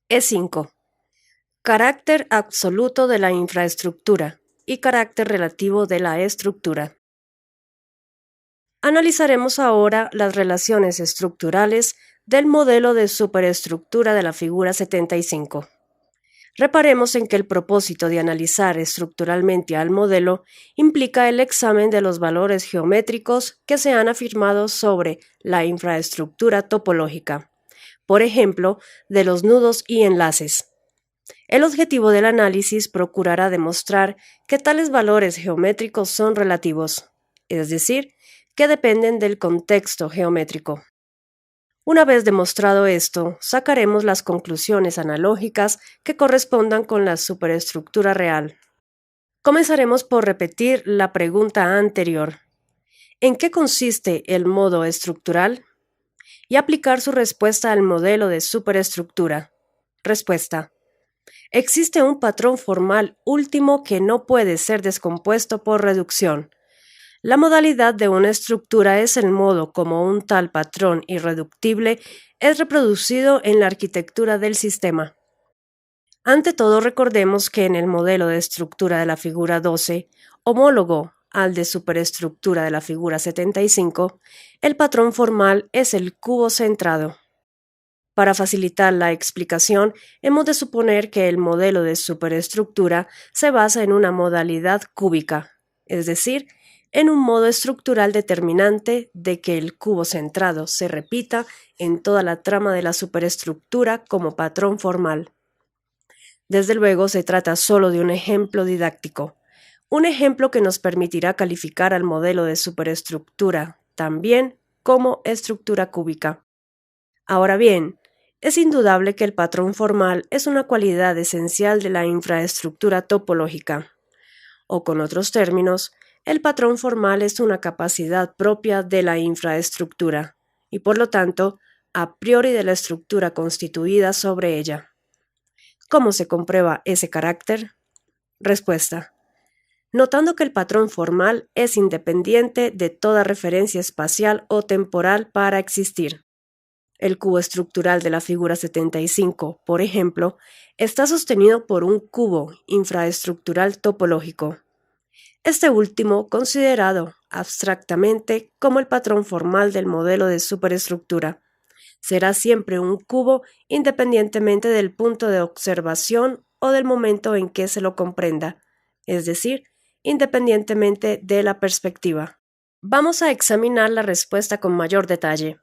E5. Carácter absoluto de la infraestructura y carácter relativo de la estructura. Analizaremos ahora las relaciones estructurales del modelo de superestructura de la figura 75. Reparemos en que el propósito de analizar estructuralmente al modelo implica el examen de los valores geométricos que se han afirmado sobre la infraestructura topológica, por ejemplo, de los nudos y enlaces. El objetivo del análisis procurará demostrar que tales valores geométricos son relativos, es decir, que dependen del contexto geométrico. Una vez demostrado esto, sacaremos las conclusiones analógicas que correspondan con la superestructura real. Comenzaremos por repetir la pregunta anterior. ¿En qué consiste el modo estructural? Y aplicar su respuesta al modelo de superestructura. Respuesta. Existe un patrón formal último que no puede ser descompuesto por reducción. La modalidad de una estructura es el modo como un tal patrón irreductible es reproducido en la arquitectura del sistema. Ante todo, recordemos que en el modelo de estructura de la figura 12, homólogo al de superestructura de la figura 75, el patrón formal es el cubo centrado. Para facilitar la explicación, hemos de suponer que el modelo de superestructura se basa en una modalidad cúbica, es decir, en un modo estructural determinante de que el cubo centrado se repita en toda la trama de la superestructura como patrón formal. Desde luego, se trata solo de un ejemplo didáctico, un ejemplo que nos permitirá calificar al modelo de superestructura también como estructura cúbica. Ahora bien, es indudable que el patrón formal es una cualidad esencial de la infraestructura topológica, o con otros términos, el patrón formal es una capacidad propia de la infraestructura, y por lo tanto, a priori de la estructura constituida sobre ella. ¿Cómo se comprueba ese carácter? Respuesta. Notando que el patrón formal es independiente de toda referencia espacial o temporal para existir. El cubo estructural de la figura 75, por ejemplo, está sostenido por un cubo infraestructural topológico. Este último, considerado abstractamente como el patrón formal del modelo de superestructura, será siempre un cubo independientemente del punto de observación o del momento en que se lo comprenda, es decir, independientemente de la perspectiva. Vamos a examinar la respuesta con mayor detalle.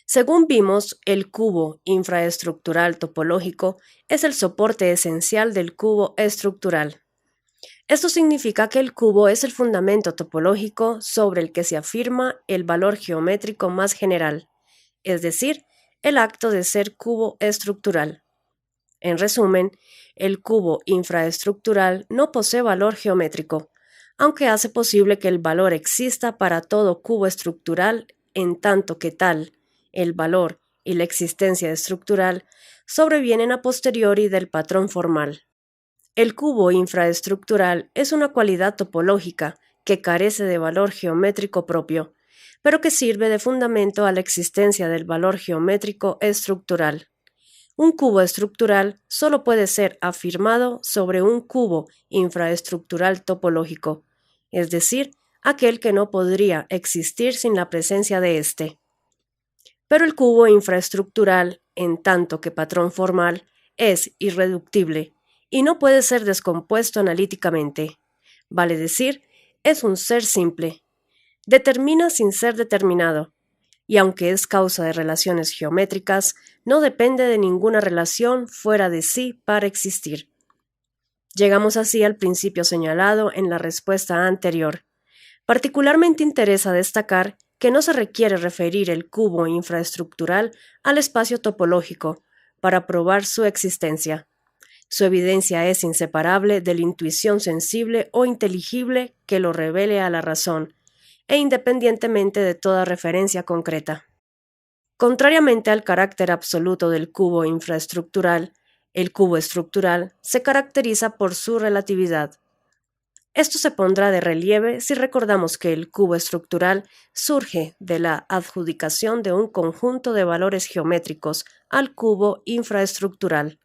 Según vimos, el cubo infraestructural topológico es el soporte esencial del cubo estructural. Esto significa que el cubo es el fundamento topológico sobre el que se afirma el valor geométrico más general, es decir, el acto de ser cubo estructural. En resumen, el cubo infraestructural no posee valor geométrico, aunque hace posible que el valor exista para todo cubo estructural en tanto que tal, el valor y la existencia estructural sobrevienen a posteriori del patrón formal. El cubo infraestructural es una cualidad topológica que carece de valor geométrico propio, pero que sirve de fundamento a la existencia del valor geométrico estructural. Un cubo estructural solo puede ser afirmado sobre un cubo infraestructural topológico, es decir, aquel que no podría existir sin la presencia de éste. Pero el cubo infraestructural, en tanto que patrón formal, es irreductible y no puede ser descompuesto analíticamente. Vale decir, es un ser simple. Determina sin ser determinado, y aunque es causa de relaciones geométricas, no depende de ninguna relación fuera de sí para existir. Llegamos así al principio señalado en la respuesta anterior. Particularmente interesa destacar que no se requiere referir el cubo infraestructural al espacio topológico para probar su existencia. Su evidencia es inseparable de la intuición sensible o inteligible que lo revele a la razón, e independientemente de toda referencia concreta. Contrariamente al carácter absoluto del cubo infraestructural, el cubo estructural se caracteriza por su relatividad. Esto se pondrá de relieve si recordamos que el cubo estructural surge de la adjudicación de un conjunto de valores geométricos al cubo infraestructural.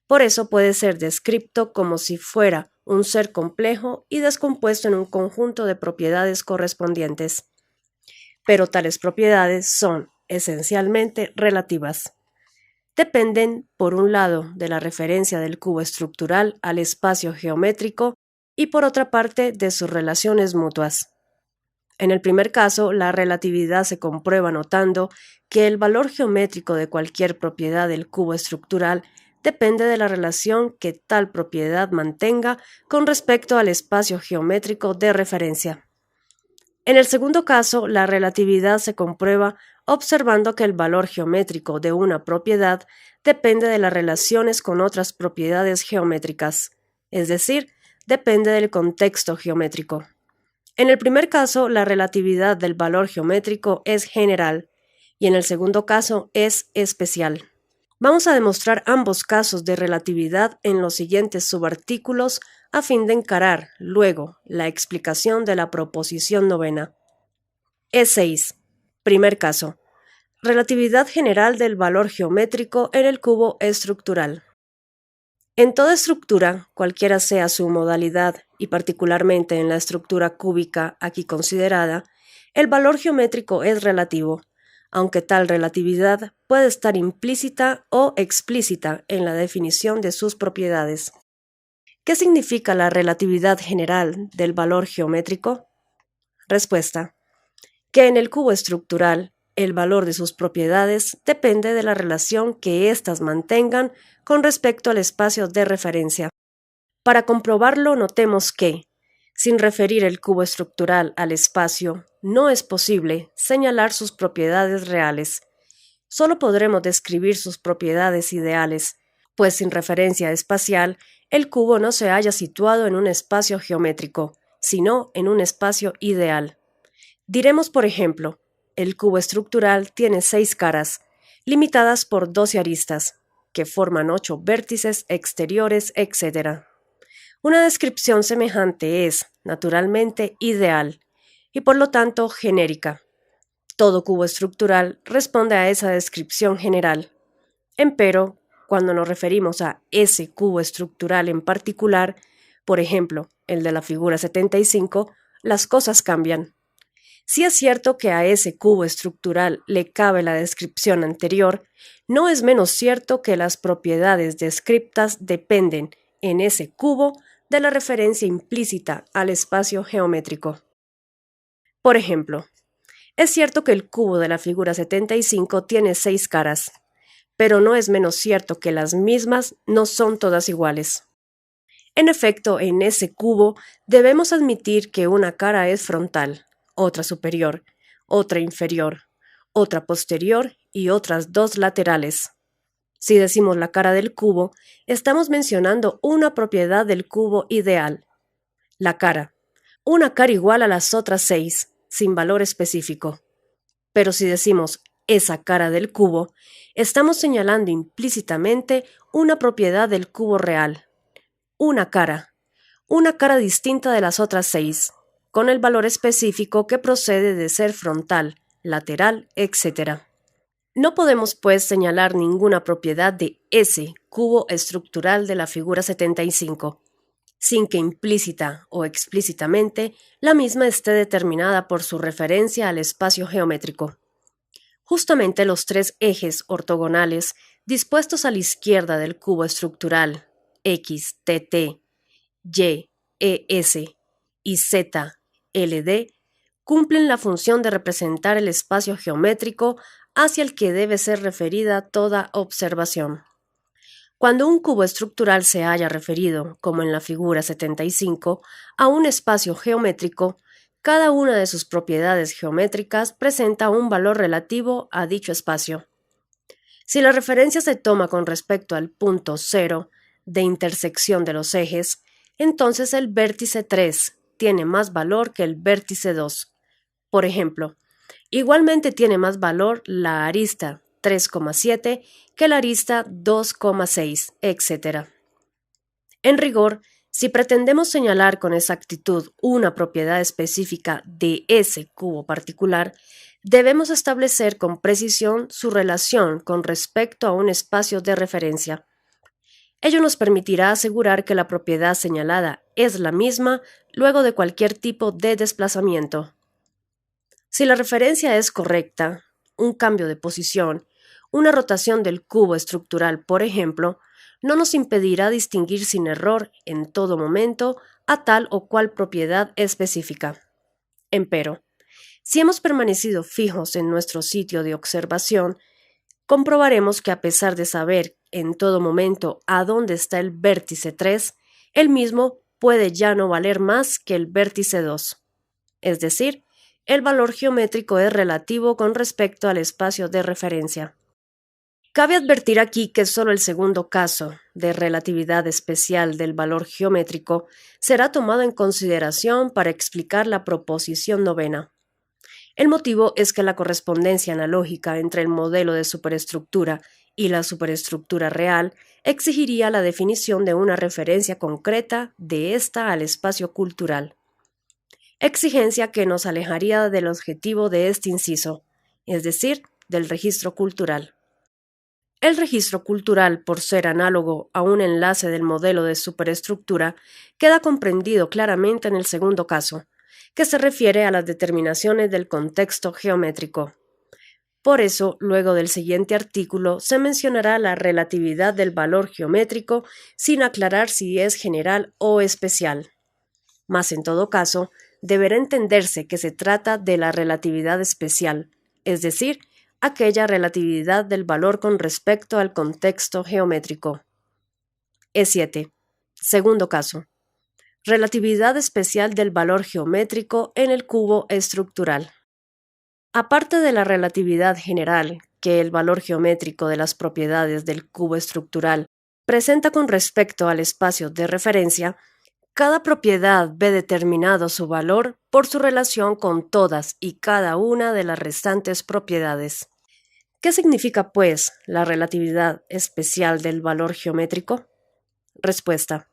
Por eso puede ser descrito como si fuera un ser complejo y descompuesto en un conjunto de propiedades correspondientes. Pero tales propiedades son esencialmente relativas. Dependen, por un lado, de la referencia del cubo estructural al espacio geométrico y por otra parte de sus relaciones mutuas. En el primer caso, la relatividad se comprueba notando que el valor geométrico de cualquier propiedad del cubo estructural depende de la relación que tal propiedad mantenga con respecto al espacio geométrico de referencia. En el segundo caso, la relatividad se comprueba observando que el valor geométrico de una propiedad depende de las relaciones con otras propiedades geométricas, es decir, depende del contexto geométrico. En el primer caso, la relatividad del valor geométrico es general y en el segundo caso es especial. Vamos a demostrar ambos casos de relatividad en los siguientes subartículos a fin de encarar, luego, la explicación de la proposición novena. E6. Primer caso. Relatividad general del valor geométrico en el cubo estructural. En toda estructura, cualquiera sea su modalidad, y particularmente en la estructura cúbica aquí considerada, el valor geométrico es relativo, aunque tal relatividad puede estar implícita o explícita en la definición de sus propiedades. ¿Qué significa la relatividad general del valor geométrico? Respuesta: que en el cubo estructural, el valor de sus propiedades depende de la relación que éstas mantengan con respecto al espacio de referencia. Para comprobarlo, notemos que, sin referir el cubo estructural al espacio, no es posible señalar sus propiedades reales. Solo podremos describir sus propiedades ideales, pues sin referencia espacial, el cubo no se halla situado en un espacio geométrico, sino en un espacio ideal. Diremos, por ejemplo, el cubo estructural tiene 6 caras, limitadas por 12 aristas, que forman 8 vértices exteriores, etc. Una descripción semejante es, naturalmente, ideal y por lo tanto genérica. Todo cubo estructural responde a esa descripción general. Empero, cuando nos referimos a ese cubo estructural en particular, por ejemplo, el de la figura 75, las cosas cambian. Si es cierto que a ese cubo estructural le cabe la descripción anterior, no es menos cierto que las propiedades descriptas dependen, en ese cubo, de la referencia implícita al espacio geométrico. Por ejemplo, es cierto que el cubo de la figura 75 tiene 6 caras, pero no es menos cierto que las mismas no son todas iguales. En efecto, en ese cubo debemos admitir que una cara es frontal, otra superior, otra inferior, otra posterior y otras 2 laterales. Si decimos la cara del cubo, estamos mencionando una propiedad del cubo ideal. La cara. Una cara igual a las otras 6, sin valor específico. Pero si decimos esa cara del cubo, estamos señalando implícitamente una propiedad del cubo real. Una cara distinta de las otras 6, con el valor específico que procede de ser frontal, lateral, etc. No podemos, pues, señalar ninguna propiedad de ese cubo estructural de la figura 75, sin que implícita o explícitamente la misma esté determinada por su referencia al espacio geométrico. Justamente los 3 ejes ortogonales dispuestos a la izquierda del cubo estructural, X, TT, Y, ES y Z, LD, cumplen la función de representar el espacio geométrico hacia el que debe ser referida toda observación. Cuando un cubo estructural se haya referido, como en la figura 75, a un espacio geométrico, cada una de sus propiedades geométricas presenta un valor relativo a dicho espacio. Si la referencia se toma con respecto al punto 0 de intersección de los ejes, entonces el vértice 3 tiene más valor que el vértice 2. Por ejemplo, igualmente tiene más valor la arista 3,7 que la arista 2,6, etc. En rigor, Si pretendemos señalar con exactitud una propiedad específica de ese cubo particular, debemos establecer con precisión su relación con respecto a un espacio de referencia. Ello nos permitirá asegurar que la propiedad señalada es la misma luego de cualquier tipo de desplazamiento. Si la referencia es correcta, un cambio de posición, una rotación del cubo estructural, por ejemplo, no nos impedirá distinguir sin error en todo momento a tal o cual propiedad específica. Empero, si hemos permanecido fijos en nuestro sitio de observación, comprobaremos que a pesar de saber en todo momento a dónde está el vértice 3, el mismo puede ya no valer más que el vértice 2. Es decir, el valor geométrico es relativo con respecto al espacio de referencia. Cabe advertir aquí que solo el segundo caso de relatividad especial del valor geométrico será tomado en consideración para explicar la proposición novena. El motivo es que la correspondencia analógica entre el modelo de superestructura y la superestructura real exigiría la definición de una referencia concreta de esta al espacio cultural. Exigencia que nos alejaría del objetivo de este inciso, es decir, del registro cultural. El registro cultural, por ser análogo a un enlace del modelo de superestructura, queda comprendido claramente en el segundo caso, que se refiere a las determinaciones del contexto geométrico. Por eso, luego del siguiente artículo, se mencionará la relatividad del valor geométrico sin aclarar si es general o especial. Mas, en todo caso, deberá entenderse que se trata de la relatividad especial, es decir, aquella relatividad del valor con respecto al contexto geométrico. E7. Segundo caso. Relatividad especial del valor geométrico en el cubo estructural. Aparte de la relatividad general que el valor geométrico de las propiedades del cubo estructural presenta con respecto al espacio de referencia, cada propiedad ve determinado su valor por su relación con todas y cada una de las restantes propiedades. ¿Qué significa, pues, la relatividad especial del valor geométrico? Respuesta: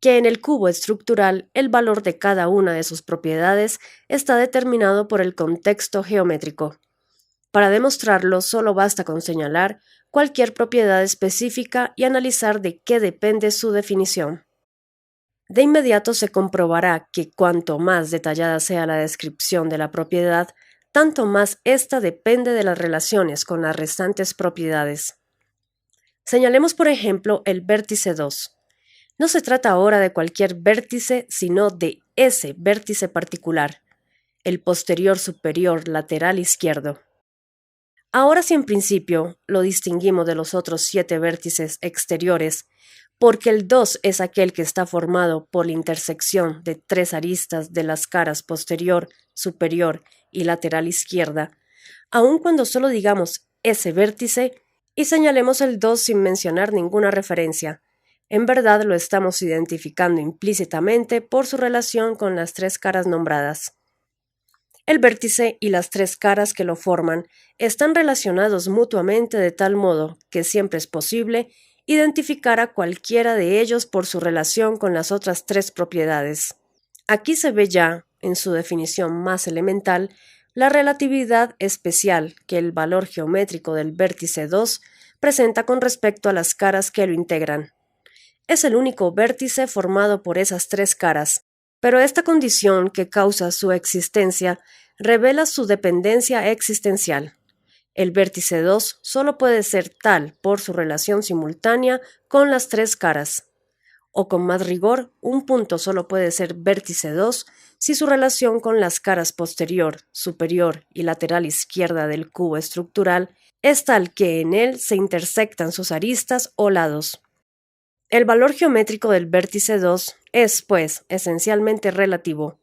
que en el cubo estructural el valor de cada una de sus propiedades está determinado por el contexto geométrico. Para demostrarlo, solo basta con señalar cualquier propiedad específica y analizar de qué depende su definición. De inmediato se comprobará que cuanto más detallada sea la descripción de la propiedad, tanto más ésta depende de las relaciones con las restantes propiedades. Señalemos, por ejemplo, el vértice 2. No se trata ahora de cualquier vértice, sino de ese vértice particular, el posterior superior lateral izquierdo. Ahora, si en principio lo distinguimos de los otros 7 vértices exteriores, porque el 2 es aquel que está formado por la intersección de 3 aristas de las caras posterior, superior y lateral izquierda, aun cuando solo digamos ese vértice y señalemos el 2 sin mencionar ninguna referencia, en verdad lo estamos identificando implícitamente por su relación con las 3 caras nombradas. El vértice y las 3 caras que lo forman están relacionados mutuamente de tal modo que siempre es posible identificar a cualquiera de ellos por su relación con las otras 3 propiedades. Aquí se ve ya, en su definición más elemental, la relatividad especial que el valor geométrico del vértice 2 presenta con respecto a las caras que lo integran. Es el único vértice formado por esas 3 caras, pero esta condición que causa su existencia revela su dependencia existencial. El vértice 2 solo puede ser tal por su relación simultánea con las 3 caras. O con más rigor, un punto solo puede ser vértice 2 si su relación con las caras posterior, superior y lateral izquierda del cubo estructural es tal que en él se intersectan sus aristas o lados. El valor geométrico del vértice 2 es, pues, esencialmente relativo.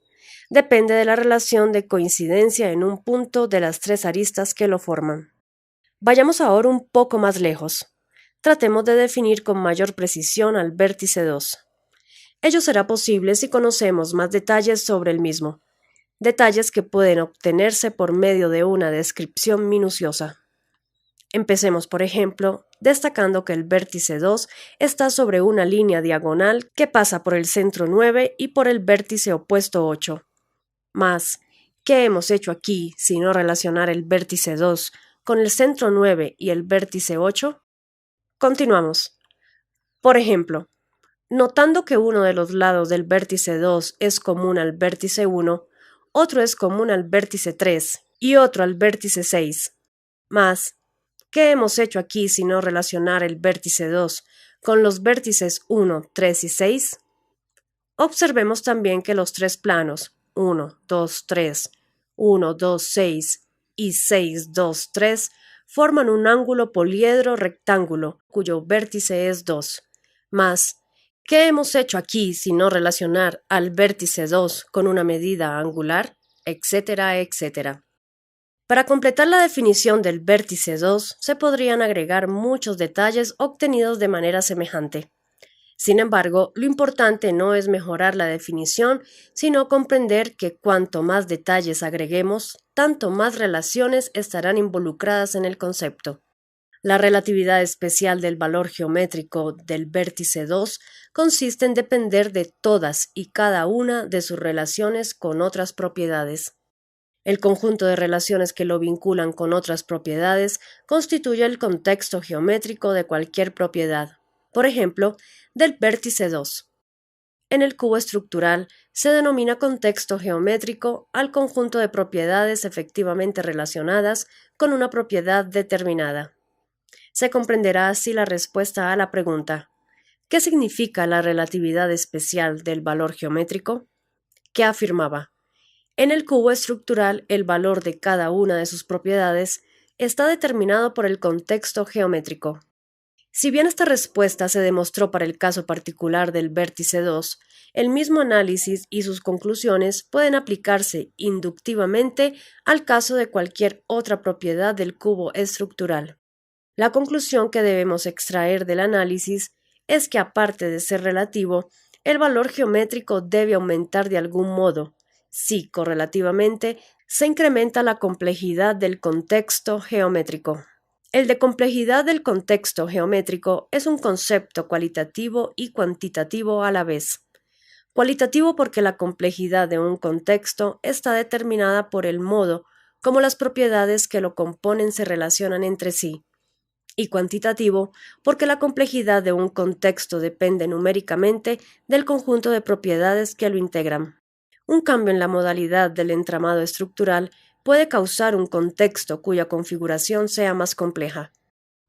Depende de la relación de coincidencia en un punto de las 3 aristas que lo forman. Vayamos ahora un poco más lejos. Tratemos de definir con mayor precisión al vértice 2. Ello será posible si conocemos más detalles sobre el mismo, detalles que pueden obtenerse por medio de una descripción minuciosa. Empecemos, por ejemplo, destacando que el vértice 2 está sobre una línea diagonal que pasa por el centro 9 y por el vértice opuesto 8. Más, ¿qué hemos hecho aquí sino relacionar el vértice 2 con el centro 9 y el vértice 8? Continuamos. Por ejemplo, notando que uno de los lados del vértice 2 es común al vértice 1, otro es común al vértice 3 y otro al vértice 6. Más, ¿qué hemos hecho aquí sino relacionar el vértice 2 con los vértices 1, 3 y 6? Observemos también que los tres planos 1, 2, 3, 1, 2, 6 y 6, 2, 3 forman un ángulo poliedro rectángulo cuyo vértice es 2. Más, ¿qué hemos hecho aquí sino relacionar al vértice 2 con una medida angular? Etcétera, etcétera. Para completar la definición del vértice 2, se podrían agregar muchos detalles obtenidos de manera semejante. Sin embargo, lo importante no es mejorar la definición, sino comprender que cuanto más detalles agreguemos, tanto más relaciones estarán involucradas en el concepto. La relatividad especial del valor geométrico del vértice 2 consiste en depender de todas y cada una de sus relaciones con otras propiedades. El conjunto de relaciones que lo vinculan con otras propiedades constituye el contexto geométrico de cualquier propiedad, por ejemplo, del vértice 2. En el cubo estructural se denomina contexto geométrico al conjunto de propiedades efectivamente relacionadas con una propiedad determinada. Se comprenderá así la respuesta a la pregunta: ¿qué significa la relatividad especial del valor geométrico? Que afirmaba: en el cubo estructural, el valor de cada una de sus propiedades está determinado por el contexto geométrico. Si bien esta respuesta se demostró para el caso particular del vértice 2, el mismo análisis y sus conclusiones pueden aplicarse inductivamente al caso de cualquier otra propiedad del cubo estructural. La conclusión que debemos extraer del análisis es que, aparte de ser relativo, el valor geométrico debe aumentar de algún modo, si correlativamente se incrementa la complejidad del contexto geométrico. El de complejidad del contexto geométrico es un concepto cualitativo y cuantitativo a la vez. Cualitativo porque la complejidad de un contexto está determinada por el modo como las propiedades que lo componen se relacionan entre sí, y cuantitativo porque la complejidad de un contexto depende numéricamente del conjunto de propiedades que lo integran. Un cambio en la modalidad del entramado estructural puede causar un contexto cuya configuración sea más compleja.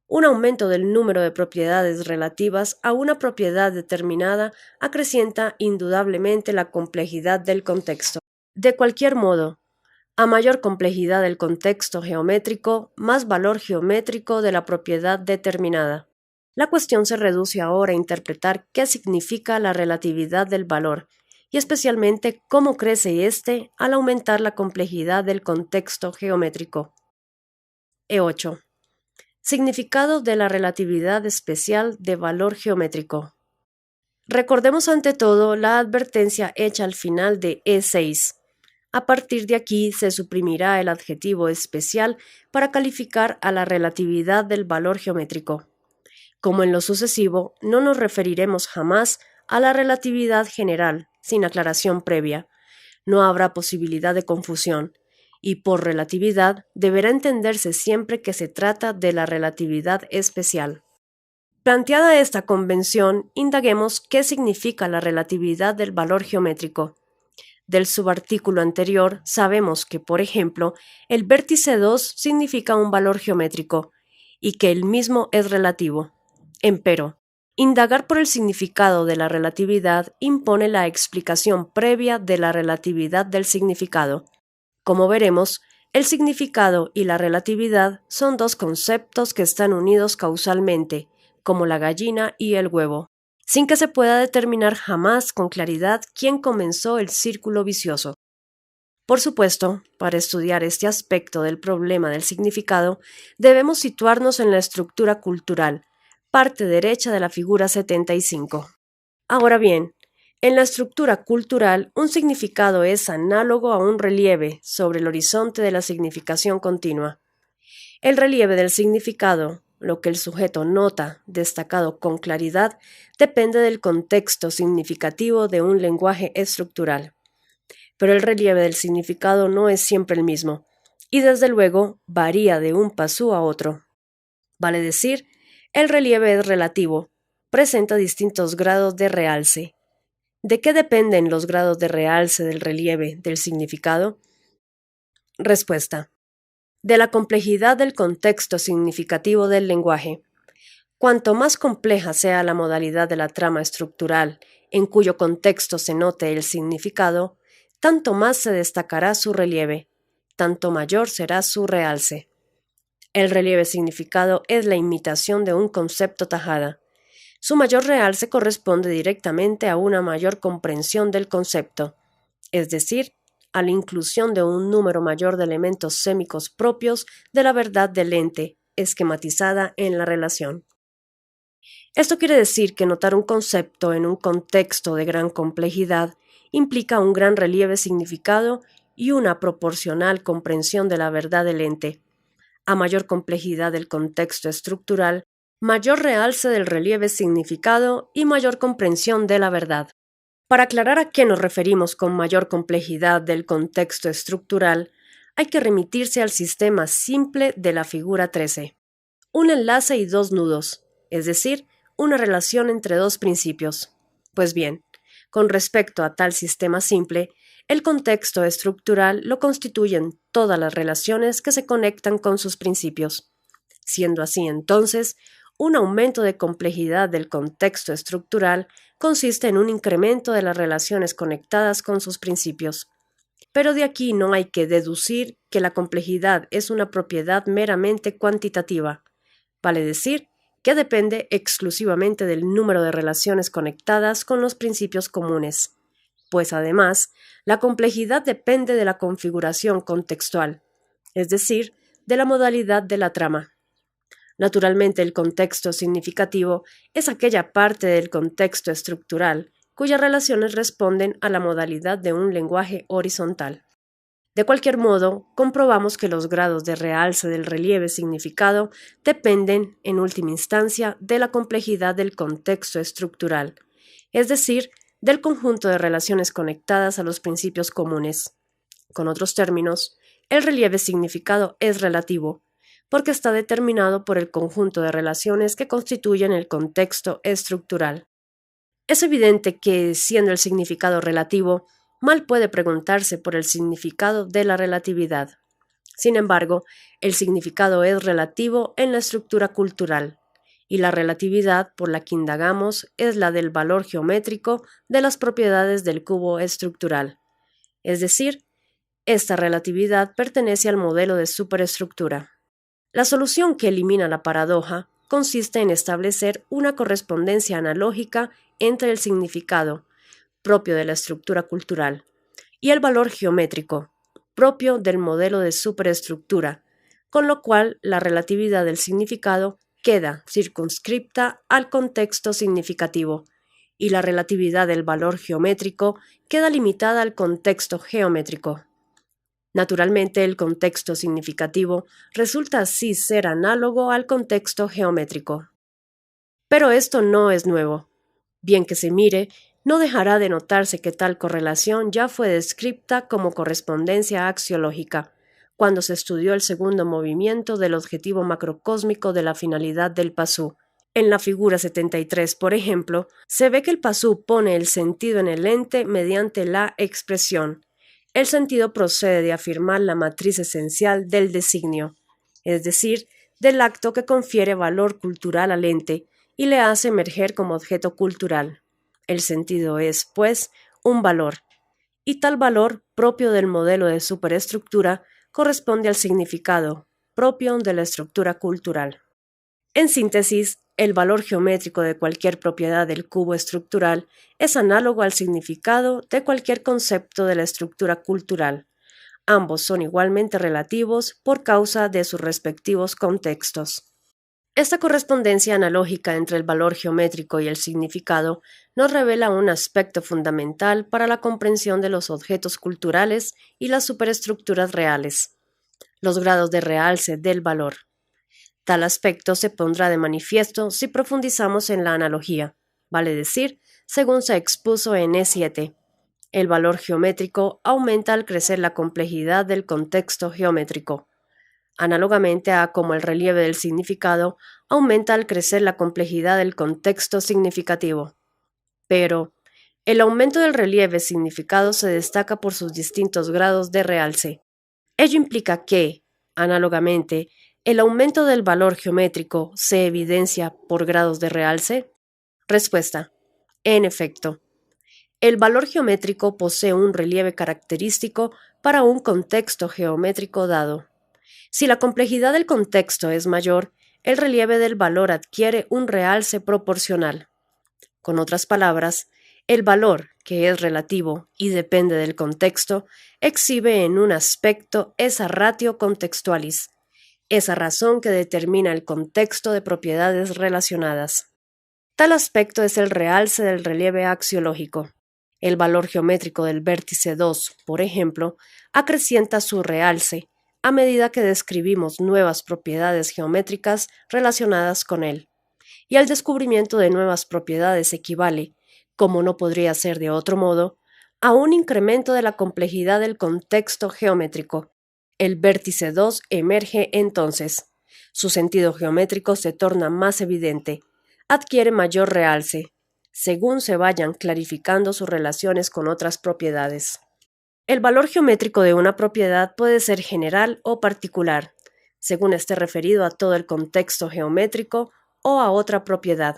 Un aumento del número de propiedades relativas a una propiedad determinada acrecienta indudablemente la complejidad del contexto. De cualquier modo, a mayor complejidad del contexto geométrico, más valor geométrico de la propiedad determinada. La cuestión se reduce ahora a interpretar qué significa la relatividad del valor, y especialmente cómo crece éste al aumentar la complejidad del contexto geométrico. E8. Significado de la relatividad especial de valor geométrico. Recordemos ante todo la advertencia hecha al final de E6. A partir de aquí se suprimirá el adjetivo especial para calificar a la relatividad del valor geométrico. Como en lo sucesivo, no nos referiremos jamás a la relatividad general, sin aclaración previa. No habrá posibilidad de confusión, y por relatividad deberá entenderse siempre que se trata de la relatividad especial. Planteada esta convención, indaguemos qué significa la relatividad del valor geométrico. Del subartículo anterior sabemos que, por ejemplo, el vértice 2 significa un valor geométrico, y que el mismo es relativo. Empero, indagar por el significado de la relatividad impone la explicación previa de la relatividad del significado. Como veremos, el significado y la relatividad son dos conceptos que están unidos causalmente, como la gallina y el huevo, sin que se pueda determinar jamás con claridad quién comenzó el círculo vicioso. Por supuesto, para estudiar este aspecto del problema del significado, debemos situarnos en la estructura cultural, parte derecha de la figura 75. Ahora bien, en la estructura cultural, un significado es análogo a un relieve sobre el horizonte de la significación continua. El relieve del significado, lo que el sujeto nota destacado con claridad, depende del contexto significativo de un lenguaje estructural. Pero el relieve del significado no es siempre el mismo, y desde luego varía de un pasú a otro. Vale decir, el relieve es relativo, presenta distintos grados de realce. ¿De qué dependen los grados de realce del relieve del significado? Respuesta: de la complejidad del contexto significativo del lenguaje. Cuanto más compleja sea la modalidad de la trama estructural en cuyo contexto se note el significado, tanto más se destacará su relieve, tanto mayor será su realce. El relieve significado es la imitación de un concepto tajada. Su mayor realce corresponde directamente a una mayor comprensión del concepto, es decir, a la inclusión de un número mayor de elementos sémicos propios de la verdad del ente, esquematizada en la relación. Esto quiere decir que notar un concepto en un contexto de gran complejidad implica un gran relieve significado y una proporcional comprensión de la verdad del ente. A mayor complejidad del contexto estructural, mayor realce del relieve significado y mayor comprensión de la verdad. Para aclarar a qué nos referimos con mayor complejidad del contexto estructural, hay que remitirse al sistema simple de la figura 13. Un enlace y dos nudos, es decir, una relación entre dos principios. Pues bien, con respecto a tal sistema simple, el contexto estructural lo constituyen todas las relaciones que se conectan con sus principios. Siendo así, entonces, un aumento de complejidad del contexto estructural consiste en un incremento de las relaciones conectadas con sus principios. Pero de aquí no hay que deducir que la complejidad es una propiedad meramente cuantitativa, vale decir, que depende exclusivamente del número de relaciones conectadas con los principios comunes, pues además, la complejidad depende de la configuración contextual, es decir, de la modalidad de la trama. Naturalmente, el contexto significativo es aquella parte del contexto estructural cuyas relaciones responden a la modalidad de un lenguaje horizontal. De cualquier modo, comprobamos que los grados de realce del relieve significado dependen, en última instancia, de la complejidad del contexto estructural, es decir, del conjunto de relaciones conectadas a los principios comunes. Con otros términos, el relieve significado es relativo, porque está determinado por el conjunto de relaciones que constituyen el contexto estructural. Es evidente que, siendo el significado relativo, mal puede preguntarse por el significado de la relatividad. Sin embargo, el significado es relativo en la estructura cultural, y la relatividad por la que indagamos es la del valor geométrico de las propiedades del cubo estructural. Es decir, esta relatividad pertenece al modelo de superestructura. La solución que elimina la paradoja consiste en establecer una correspondencia analógica entre el significado, propio de la estructura cultural, y el valor geométrico, propio del modelo de superestructura, con lo cual la relatividad del significado queda circunscripta al contexto significativo, y la relatividad del valor geométrico queda limitada al contexto geométrico. Naturalmente, el contexto significativo resulta así ser análogo al contexto geométrico. Pero esto no es nuevo. Bien que se mire, no dejará de notarse que tal correlación ya fue descrita como correspondencia axiológica, cuando se estudió el segundo movimiento del objetivo macrocósmico de la finalidad del pasú. En la figura 73, por ejemplo, se ve que el pasú pone el sentido en el ente mediante la expresión. El sentido procede de afirmar la matriz esencial del designio, es decir, del acto que confiere valor cultural al ente y le hace emerger como objeto cultural. El sentido es, pues, un valor, y tal valor, propio del modelo de superestructura, corresponde al significado, propio de la estructura cultural. En síntesis, el valor geométrico de cualquier propiedad del cubo estructural es análogo al significado de cualquier concepto de la estructura cultural. Ambos son igualmente relativos por causa de sus respectivos contextos. Esta correspondencia analógica entre el valor geométrico y el significado nos revela un aspecto fundamental para la comprensión de los objetos culturales y las superestructuras reales: los grados de realce del valor. Tal aspecto se pondrá de manifiesto si profundizamos en la analogía, vale decir, según se expuso en E7. El valor geométrico aumenta al crecer la complejidad del contexto geométrico, análogamente a como el relieve del significado aumenta al crecer la complejidad del contexto significativo. Pero, el aumento del relieve significado se destaca por sus distintos grados de realce. Ello implica que, análogamente, el aumento del valor geométrico se evidencia por grados de realce. Respuesta: en efecto. El valor geométrico posee un relieve característico para un contexto geométrico dado. Si la complejidad del contexto es mayor, el relieve del valor adquiere un realce proporcional. Con otras palabras, el valor, que es relativo y depende del contexto, exhibe en un aspecto esa ratio contextualis, esa razón que determina el contexto de propiedades relacionadas. Tal aspecto es el realce del relieve axiológico. El valor geométrico del vértice 2, por ejemplo, acrecienta su realce a medida que describimos nuevas propiedades geométricas relacionadas con él. Y el descubrimiento de nuevas propiedades equivale, como no podría ser de otro modo, a un incremento de la complejidad del contexto geométrico. El vértice 2 emerge entonces. Su sentido geométrico se torna más evidente, adquiere mayor realce, según se vayan clarificando sus relaciones con otras propiedades. El valor geométrico de una propiedad puede ser general o particular, según esté referido a todo el contexto geométrico o a otra propiedad.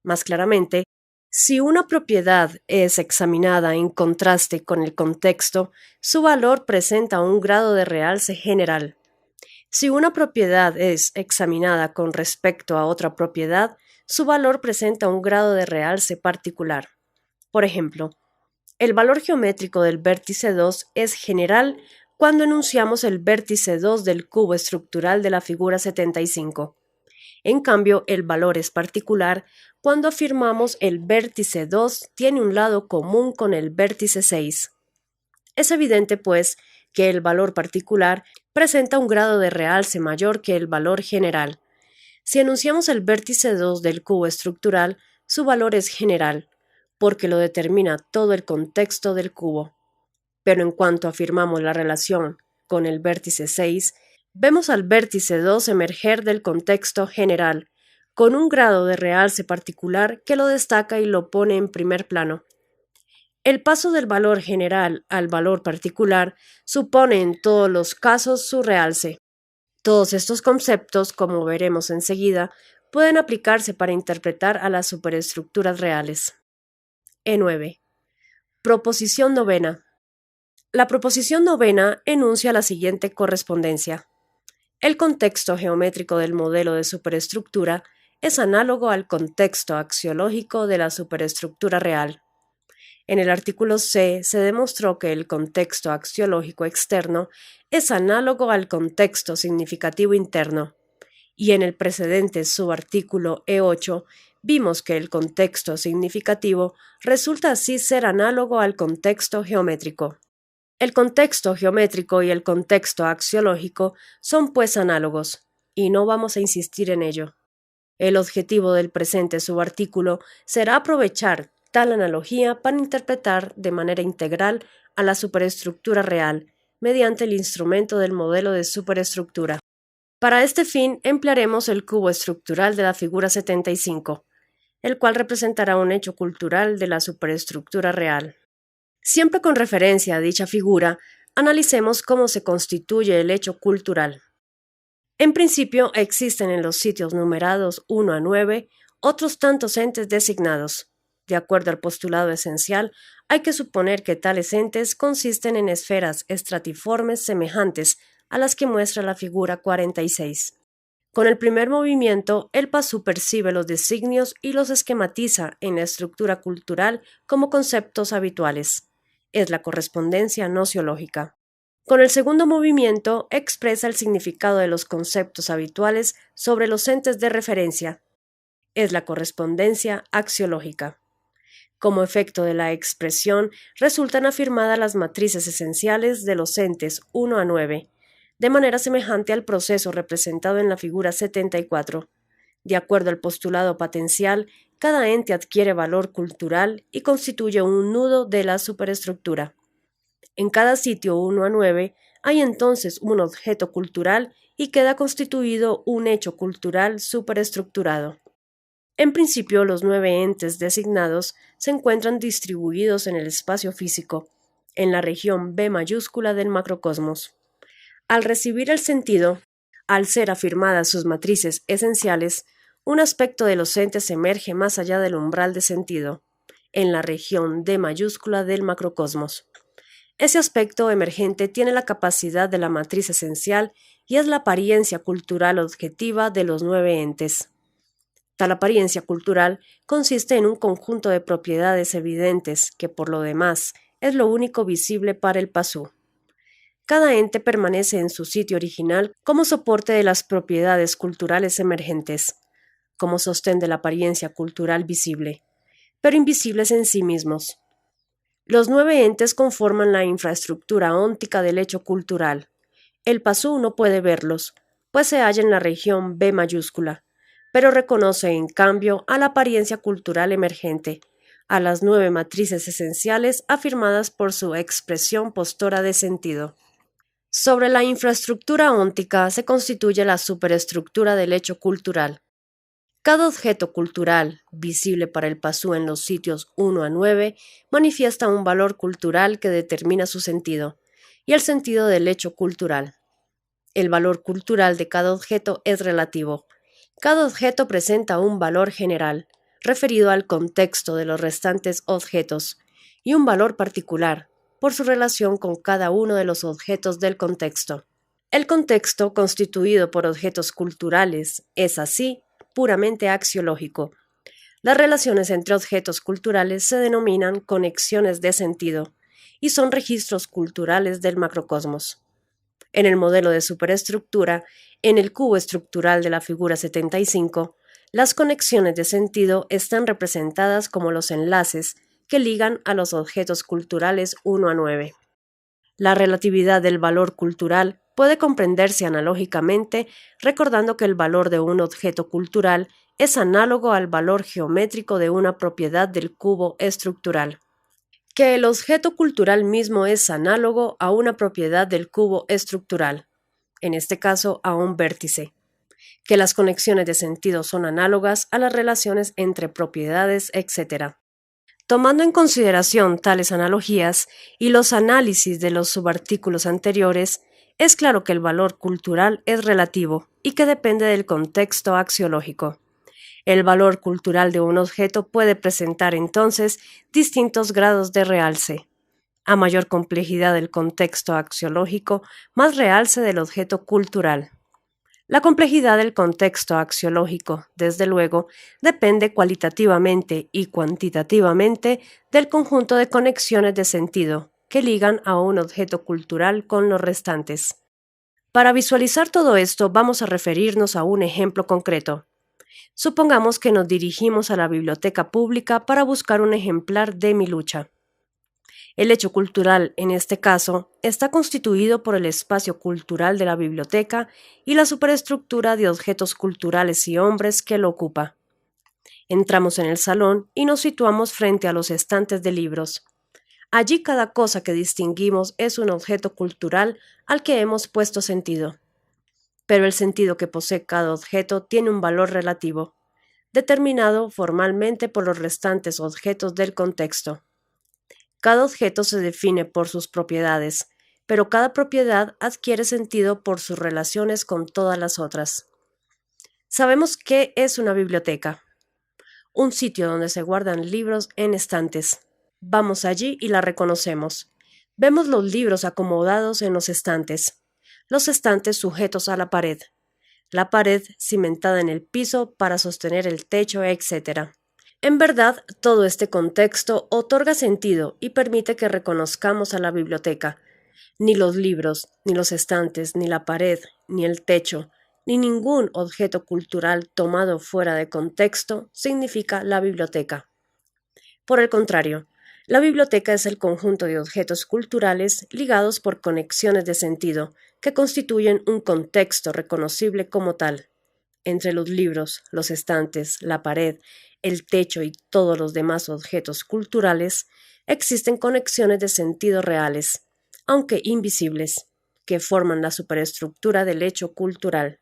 Más claramente, si una propiedad es examinada en contraste con el contexto, su valor presenta un grado de realce general. Si una propiedad es examinada con respecto a otra propiedad, su valor presenta un grado de realce particular. Por ejemplo, el valor geométrico del vértice 2 es general cuando enunciamos el vértice 2 del cubo estructural de la figura 75. En cambio, el valor es particular cuando afirmamos el vértice 2 tiene un lado común con el vértice 6. Es evidente, pues, que el valor particular presenta un grado de realce mayor que el valor general. Si enunciamos el vértice 2 del cubo estructural, su valor es general, porque lo determina todo el contexto del cubo. Pero en cuanto afirmamos la relación con el vértice 6, vemos al vértice 2 emerger del contexto general, con un grado de realce particular que lo destaca y lo pone en primer plano. El paso del valor general al valor particular supone en todos los casos su realce. Todos estos conceptos, como veremos enseguida, pueden aplicarse para interpretar a las superestructuras reales. E9. Proposición novena. La proposición novena enuncia la siguiente correspondencia. El contexto geométrico del modelo de superestructura es análogo al contexto axiológico de la superestructura real. En el artículo C se demostró que el contexto axiológico externo es análogo al contexto significativo interno, y en el precedente subartículo E8 vimos que el contexto significativo resulta así ser análogo al contexto geométrico. El contexto geométrico y el contexto axiológico son pues análogos, y no vamos a insistir en ello. El objetivo del presente subartículo será aprovechar tal analogía para interpretar de manera integral a la superestructura real, mediante el instrumento del modelo de superestructura. Para este fin emplearemos el cubo estructural de la figura 75, el cual representará un hecho cultural de la superestructura real. Siempre con referencia a dicha figura, analicemos cómo se constituye el hecho cultural. En principio, existen en los sitios numerados 1 a 9 otros tantos entes designados. De acuerdo al postulado esencial, hay que suponer que tales entes consisten en esferas estratiformes semejantes a las que muestra la figura 46. Con el primer movimiento, el PASU percibe los designios y los esquematiza en la estructura cultural como conceptos habituales. Es la correspondencia nociológica. Con el segundo movimiento, expresa el significado de los conceptos habituales sobre los entes de referencia. Es la correspondencia axiológica. Como efecto de la expresión, resultan afirmadas las matrices esenciales de los entes 1 a 9, de manera semejante al proceso representado en la figura 74. De acuerdo al postulado patencial, cada ente adquiere valor cultural y constituye un nudo de la superestructura. En cada sitio 1 a 9 hay entonces un objeto cultural y queda constituido un hecho cultural superestructurado. En principio, los 9 entes designados se encuentran distribuidos en el espacio físico, en la región B mayúscula del macrocosmos. Al recibir el sentido, al ser afirmadas sus matrices esenciales, un aspecto de los entes emerge más allá del umbral de sentido, en la región D mayúscula del macrocosmos. Ese aspecto emergente tiene la capacidad de la matriz esencial y es la apariencia cultural objetiva de los 9 entes. Tal apariencia cultural consiste en un conjunto de propiedades evidentes que, por lo demás, es lo único visible para el pasú. Cada ente permanece en su sitio original como soporte de las propiedades culturales emergentes, como sostén de la apariencia cultural visible, pero invisibles en sí mismos. Los 9 entes conforman la infraestructura óntica del hecho cultural. El pasú no puede verlos, pues se halla en la región B mayúscula, pero reconoce en cambio a la apariencia cultural emergente, a las 9 matrices esenciales afirmadas por su expresión postora de sentido. Sobre la infraestructura óntica se constituye la superestructura del hecho cultural. Cada objeto cultural, visible para el pasú en los sitios 1 a 9, manifiesta un valor cultural que determina su sentido, y el sentido del hecho cultural. El valor cultural de cada objeto es relativo. Cada objeto presenta un valor general, referido al contexto de los restantes objetos, y un valor particular, por su relación con cada uno de los objetos del contexto. El contexto, constituido por objetos culturales, es así puramente axiológico. Las relaciones entre objetos culturales se denominan conexiones de sentido y son registros culturales del macrocosmos. En el modelo de superestructura, en el cubo estructural de la figura 75, las conexiones de sentido están representadas como los enlaces que ligan a los objetos culturales 1 a 9. La relatividad del valor cultural puede comprenderse analógicamente recordando que el valor de un objeto cultural es análogo al valor geométrico de una propiedad del cubo estructural, que el objeto cultural mismo es análogo a una propiedad del cubo estructural, en este caso a un vértice, que las conexiones de sentido son análogas a las relaciones entre propiedades, etc. Tomando en consideración tales analogías y los análisis de los subartículos anteriores, es claro que el valor cultural es relativo y que depende del contexto axiológico. El valor cultural de un objeto puede presentar entonces distintos grados de realce. A mayor complejidad del contexto axiológico, más realce del objeto cultural. La complejidad del contexto axiológico, desde luego, depende cualitativamente y cuantitativamente del conjunto de conexiones de sentido que ligan a un objeto cultural con los restantes. Para visualizar todo esto, vamos a referirnos a un ejemplo concreto. Supongamos que nos dirigimos a la biblioteca pública para buscar un ejemplar de Mi Lucha. El hecho cultural, en este caso, está constituido por el espacio cultural de la biblioteca y la superestructura de objetos culturales y hombres que lo ocupa. Entramos en el salón y nos situamos frente a los estantes de libros. Allí cada cosa que distinguimos es un objeto cultural al que hemos puesto sentido. Pero el sentido que posee cada objeto tiene un valor relativo, determinado formalmente por los restantes objetos del contexto. Cada objeto se define por sus propiedades, pero cada propiedad adquiere sentido por sus relaciones con todas las otras. Sabemos qué es una biblioteca, un sitio donde se guardan libros en estantes. Vamos allí y la reconocemos. Vemos los libros acomodados en los estantes sujetos a la pared cimentada en el piso para sostener el techo, etc. En verdad, todo este contexto otorga sentido y permite que reconozcamos a la biblioteca. Ni los libros, ni los estantes, ni la pared, ni el techo, ni ningún objeto cultural tomado fuera de contexto significa la biblioteca. Por el contrario, La biblioteca es el conjunto de objetos culturales ligados por conexiones de sentido que constituyen un contexto reconocible como tal. Entre los libros, los estantes, la pared, el techo y todos los demás objetos culturales, existen conexiones de sentido reales, aunque invisibles, que forman la superestructura del hecho cultural.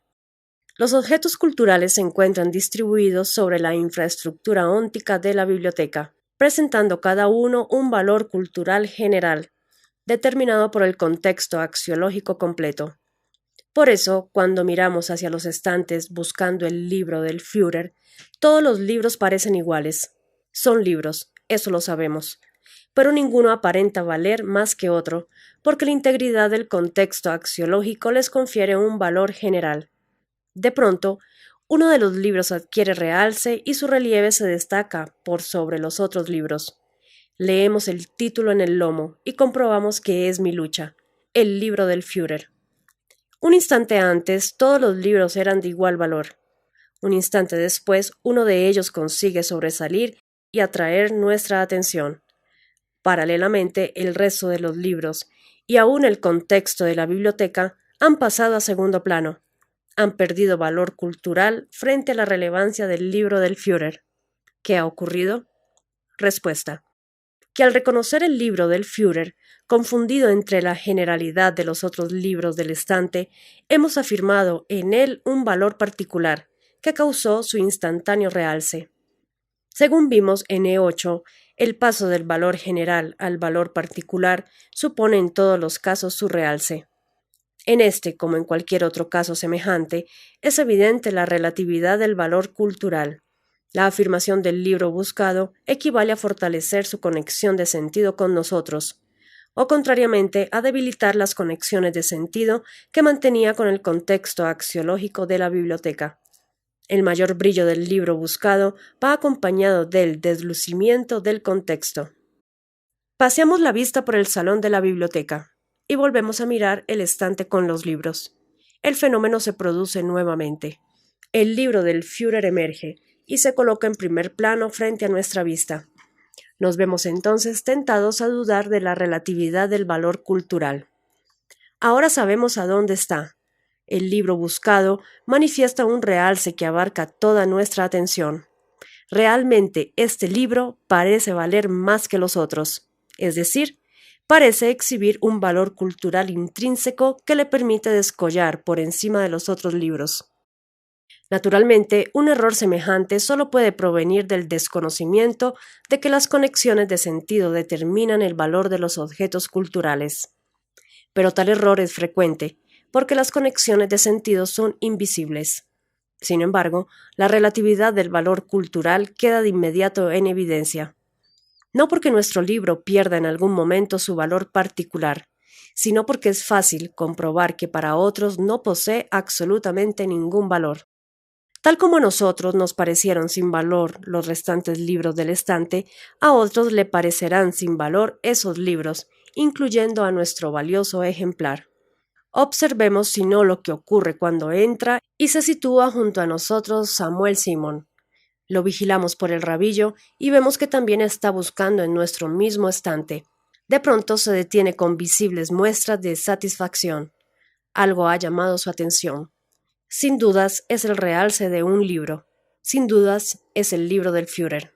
Los objetos culturales se encuentran distribuidos sobre la infraestructura óntica de la biblioteca, presentando cada uno un valor cultural general, determinado por el contexto axiológico completo. Por eso, cuando miramos hacia los estantes buscando el libro del Führer, todos los libros parecen iguales. Son libros, eso lo sabemos, pero ninguno aparenta valer más que otro, porque la integridad del contexto axiológico les confiere un valor general. De pronto, uno de los libros adquiere realce y su relieve se destaca por sobre los otros libros. Leemos el título en el lomo y comprobamos que es Mi lucha, el libro del Führer. Un instante antes, todos los libros eran de igual valor. Un instante después, uno de ellos consigue sobresalir y atraer nuestra atención. Paralelamente, el resto de los libros, y aún el contexto de la biblioteca, han pasado a segundo plano. Han perdido valor cultural frente a la relevancia del libro del Führer. ¿Qué ha ocurrido? Respuesta: que al reconocer el libro del Führer, confundido entre la generalidad de los otros libros del estante, hemos afirmado en él un valor particular, que causó su instantáneo realce. Según vimos en E8, el paso del valor general al valor particular supone en todos los casos su realce. En este, como en cualquier otro caso semejante, es evidente la relatividad del valor cultural. La afirmación del libro buscado equivale a fortalecer su conexión de sentido con nosotros, o contrariamente a debilitar las conexiones de sentido que mantenía con el contexto axiológico de la biblioteca. El mayor brillo del libro buscado va acompañado del deslucimiento del contexto. Paseamos la vista por el salón de la biblioteca y volvemos a mirar el estante con los libros. El fenómeno se produce nuevamente. El libro del Führer emerge y se coloca en primer plano frente a nuestra vista. Nos vemos entonces tentados a dudar de la relatividad del valor cultural. Ahora sabemos a dónde está. El libro buscado manifiesta un realce que abarca toda nuestra atención. Realmente este libro parece valer más que los otros, es decir, parece exhibir un valor cultural intrínseco que le permite descollar por encima de los otros libros. Naturalmente, un error semejante solo puede provenir del desconocimiento de que las conexiones de sentido determinan el valor de los objetos culturales. Pero tal error es frecuente, porque las conexiones de sentido son invisibles. Sin embargo, la relatividad del valor cultural queda de inmediato en evidencia. No porque nuestro libro pierda en algún momento su valor particular, sino porque es fácil comprobar que para otros no posee absolutamente ningún valor. Tal como a nosotros nos parecieron sin valor los restantes libros del estante, a otros le parecerán sin valor esos libros, incluyendo a nuestro valioso ejemplar. Observemos si no lo que ocurre cuando entra y se sitúa junto a nosotros Samuel Simon. Lo vigilamos por el rabillo y vemos que también está buscando en nuestro mismo estante. De pronto se detiene con visibles muestras de satisfacción. Algo ha llamado su atención. Sin dudas es el realce de un libro. Sin dudas es el libro del Führer.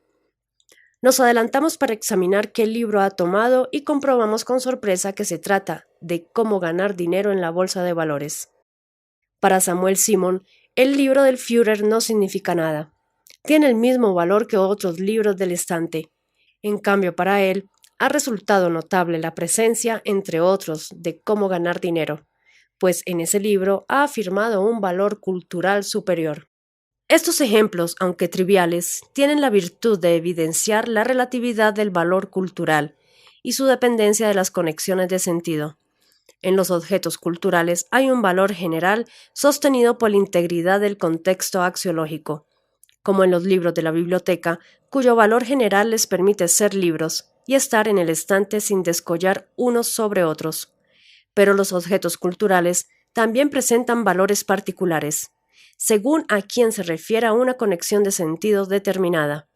Nos adelantamos para examinar qué libro ha tomado y comprobamos con sorpresa que se trata de Cómo ganar dinero en la bolsa de valores. Para Samuel Simon, el libro del Führer no significa nada. Tiene el mismo valor que otros libros del estante. En cambio, para él, ha resultado notable la presencia, entre otros, de Cómo ganar dinero, pues en ese libro ha afirmado un valor cultural superior. Estos ejemplos, aunque triviales, tienen la virtud de evidenciar la relatividad del valor cultural y su dependencia de las conexiones de sentido. En los objetos culturales hay un valor general sostenido por la integridad del contexto axiológico, como en los libros de la biblioteca, cuyo valor general les permite ser libros y estar en el estante sin descollar unos sobre otros. Pero los objetos culturales también presentan valores particulares, según a quién se refiera una conexión de sentido determinada.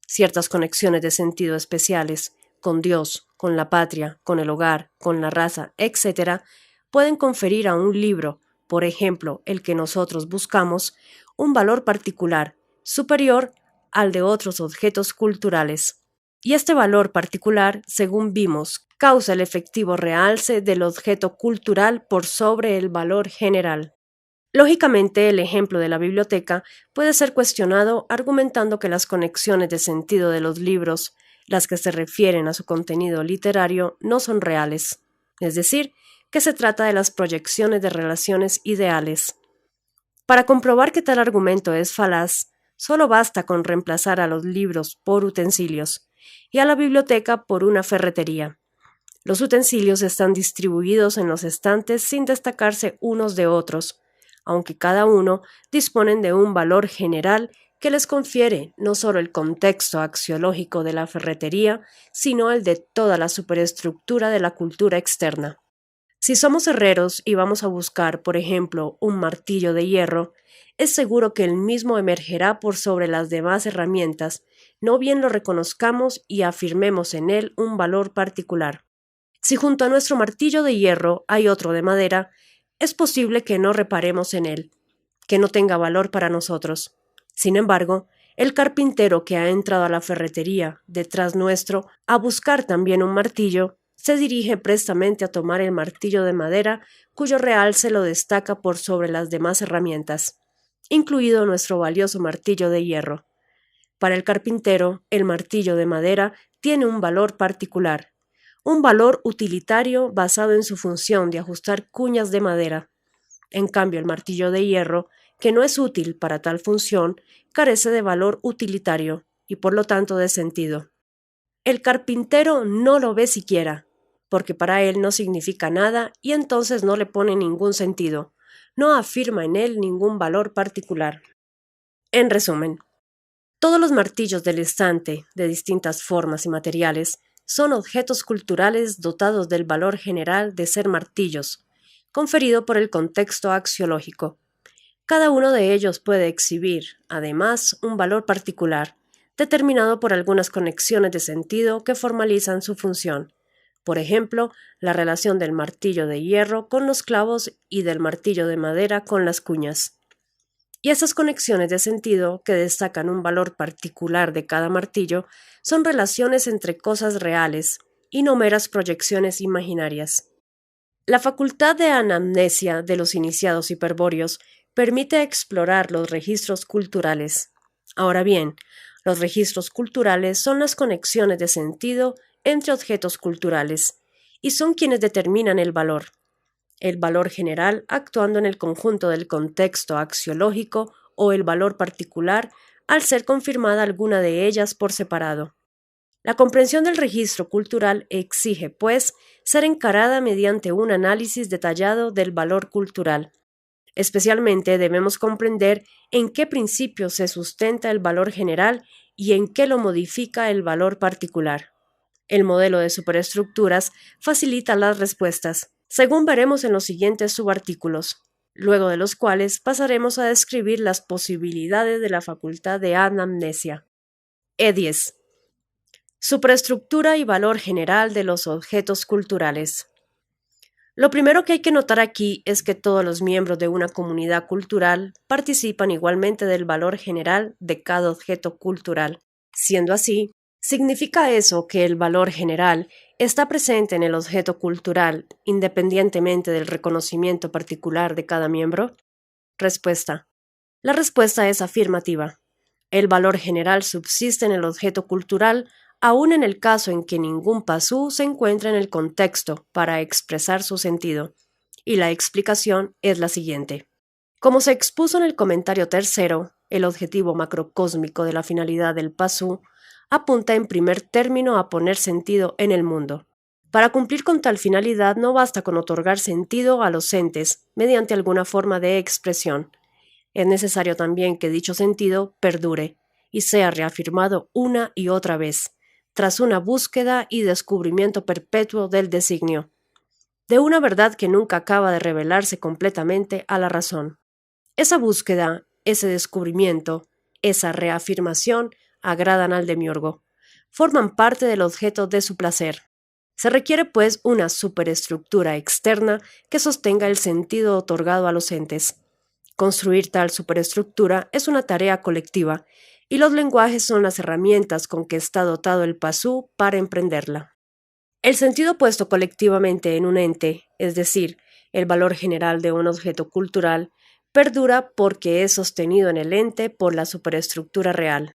Ciertas conexiones de sentido especiales, con Dios, con la patria, con el hogar, con la raza, etc., pueden conferir a un libro, por ejemplo, el que nosotros buscamos, un valor particular, superior al de otros objetos culturales. Y este valor particular, según vimos, causa el efectivo realce del objeto cultural por sobre el valor general. Lógicamente, el ejemplo de la biblioteca puede ser cuestionado argumentando que las conexiones de sentido de los libros, las que se refieren a su contenido literario, no son reales, es decir, que se trata de las proyecciones de relaciones ideales. Para comprobar que tal argumento es falaz, solo basta con reemplazar a los libros por utensilios y a la biblioteca por una ferretería. Los utensilios están distribuidos en los estantes sin destacarse unos de otros, aunque cada uno disponen de un valor general que les confiere no solo el contexto axiológico de la ferretería, sino el de toda la superestructura de la cultura externa. Si somos herreros y vamos a buscar, por ejemplo, un martillo de hierro, es seguro que el mismo emergerá por sobre las demás herramientas, no bien lo reconozcamos y afirmemos en él un valor particular. Si junto a nuestro martillo de hierro hay otro de madera, es posible que no reparemos en él, que no tenga valor para nosotros. Sin embargo, el carpintero que ha entrado a la ferretería detrás nuestro a buscar también un martillo, se dirige prestamente a tomar el martillo de madera cuyo realce lo destaca por sobre las demás herramientas, incluido nuestro valioso martillo de hierro. Para el carpintero, el martillo de madera tiene un valor particular, un valor utilitario basado en su función de ajustar cuñas de madera. En cambio, el martillo de hierro, que no es útil para tal función, carece de valor utilitario y por lo tanto de sentido. El carpintero no lo ve siquiera, porque para él no significa nada y entonces no le pone ningún sentido, no afirma en él ningún valor particular. En resumen, todos los martillos del estante, de distintas formas y materiales, son objetos culturales dotados del valor general de ser martillos, conferido por el contexto axiológico. Cada uno de ellos puede exhibir, además, un valor particular, determinado por algunas conexiones de sentido que formalizan su función. Por ejemplo, la relación del martillo de hierro con los clavos y del martillo de madera con las cuñas. Y esas conexiones de sentido, que destacan un valor particular de cada martillo, son relaciones entre cosas reales y no meras proyecciones imaginarias. La facultad de anamnesia de los iniciados hiperbóreos permite explorar los registros culturales. Ahora bien, los registros culturales son las conexiones de sentido entre objetos culturales, y son quienes determinan el valor general actuando en el conjunto del contexto axiológico o el valor particular al ser confirmada alguna de ellas por separado. La comprensión del registro cultural exige, pues, ser encarada mediante un análisis detallado del valor cultural. Especialmente debemos comprender en qué principios se sustenta el valor general y en qué lo modifica el valor particular. El modelo de superestructuras facilita las respuestas, según veremos en los siguientes subartículos, luego de los cuales pasaremos a describir las posibilidades de la facultad de anamnesia. E10. Superestructura y valor general de los objetos culturales. Lo primero que hay que notar aquí es que todos los miembros de una comunidad cultural participan igualmente del valor general de cada objeto cultural. Siendo así, ¿significa eso que el valor general está presente en el objeto cultural independientemente del reconocimiento particular de cada miembro? Respuesta. La respuesta es afirmativa. El valor general subsiste en el objeto cultural aun en el caso en que ningún pasú se encuentre en el contexto para expresar su sentido. Y la explicación es la siguiente. Como se expuso en el comentario tercero, el objetivo macrocósmico de la finalidad del pasú apunta en primer término a poner sentido en el mundo. Para cumplir con tal finalidad no basta con otorgar sentido a los entes mediante alguna forma de expresión. Es necesario también que dicho sentido perdure y sea reafirmado una y otra vez, tras una búsqueda y descubrimiento perpetuo del designio, de una verdad que nunca acaba de revelarse completamente a la razón. Esa búsqueda, ese descubrimiento, esa reafirmación agradan al demiurgo, forman parte del objeto de su placer. Se requiere, pues, una superestructura externa que sostenga el sentido otorgado a los entes. Construir tal superestructura es una tarea colectiva, y los lenguajes son las herramientas con que está dotado el PASU para emprenderla. El sentido puesto colectivamente en un ente, es decir, el valor general de un objeto cultural, perdura porque es sostenido en el ente por la superestructura real.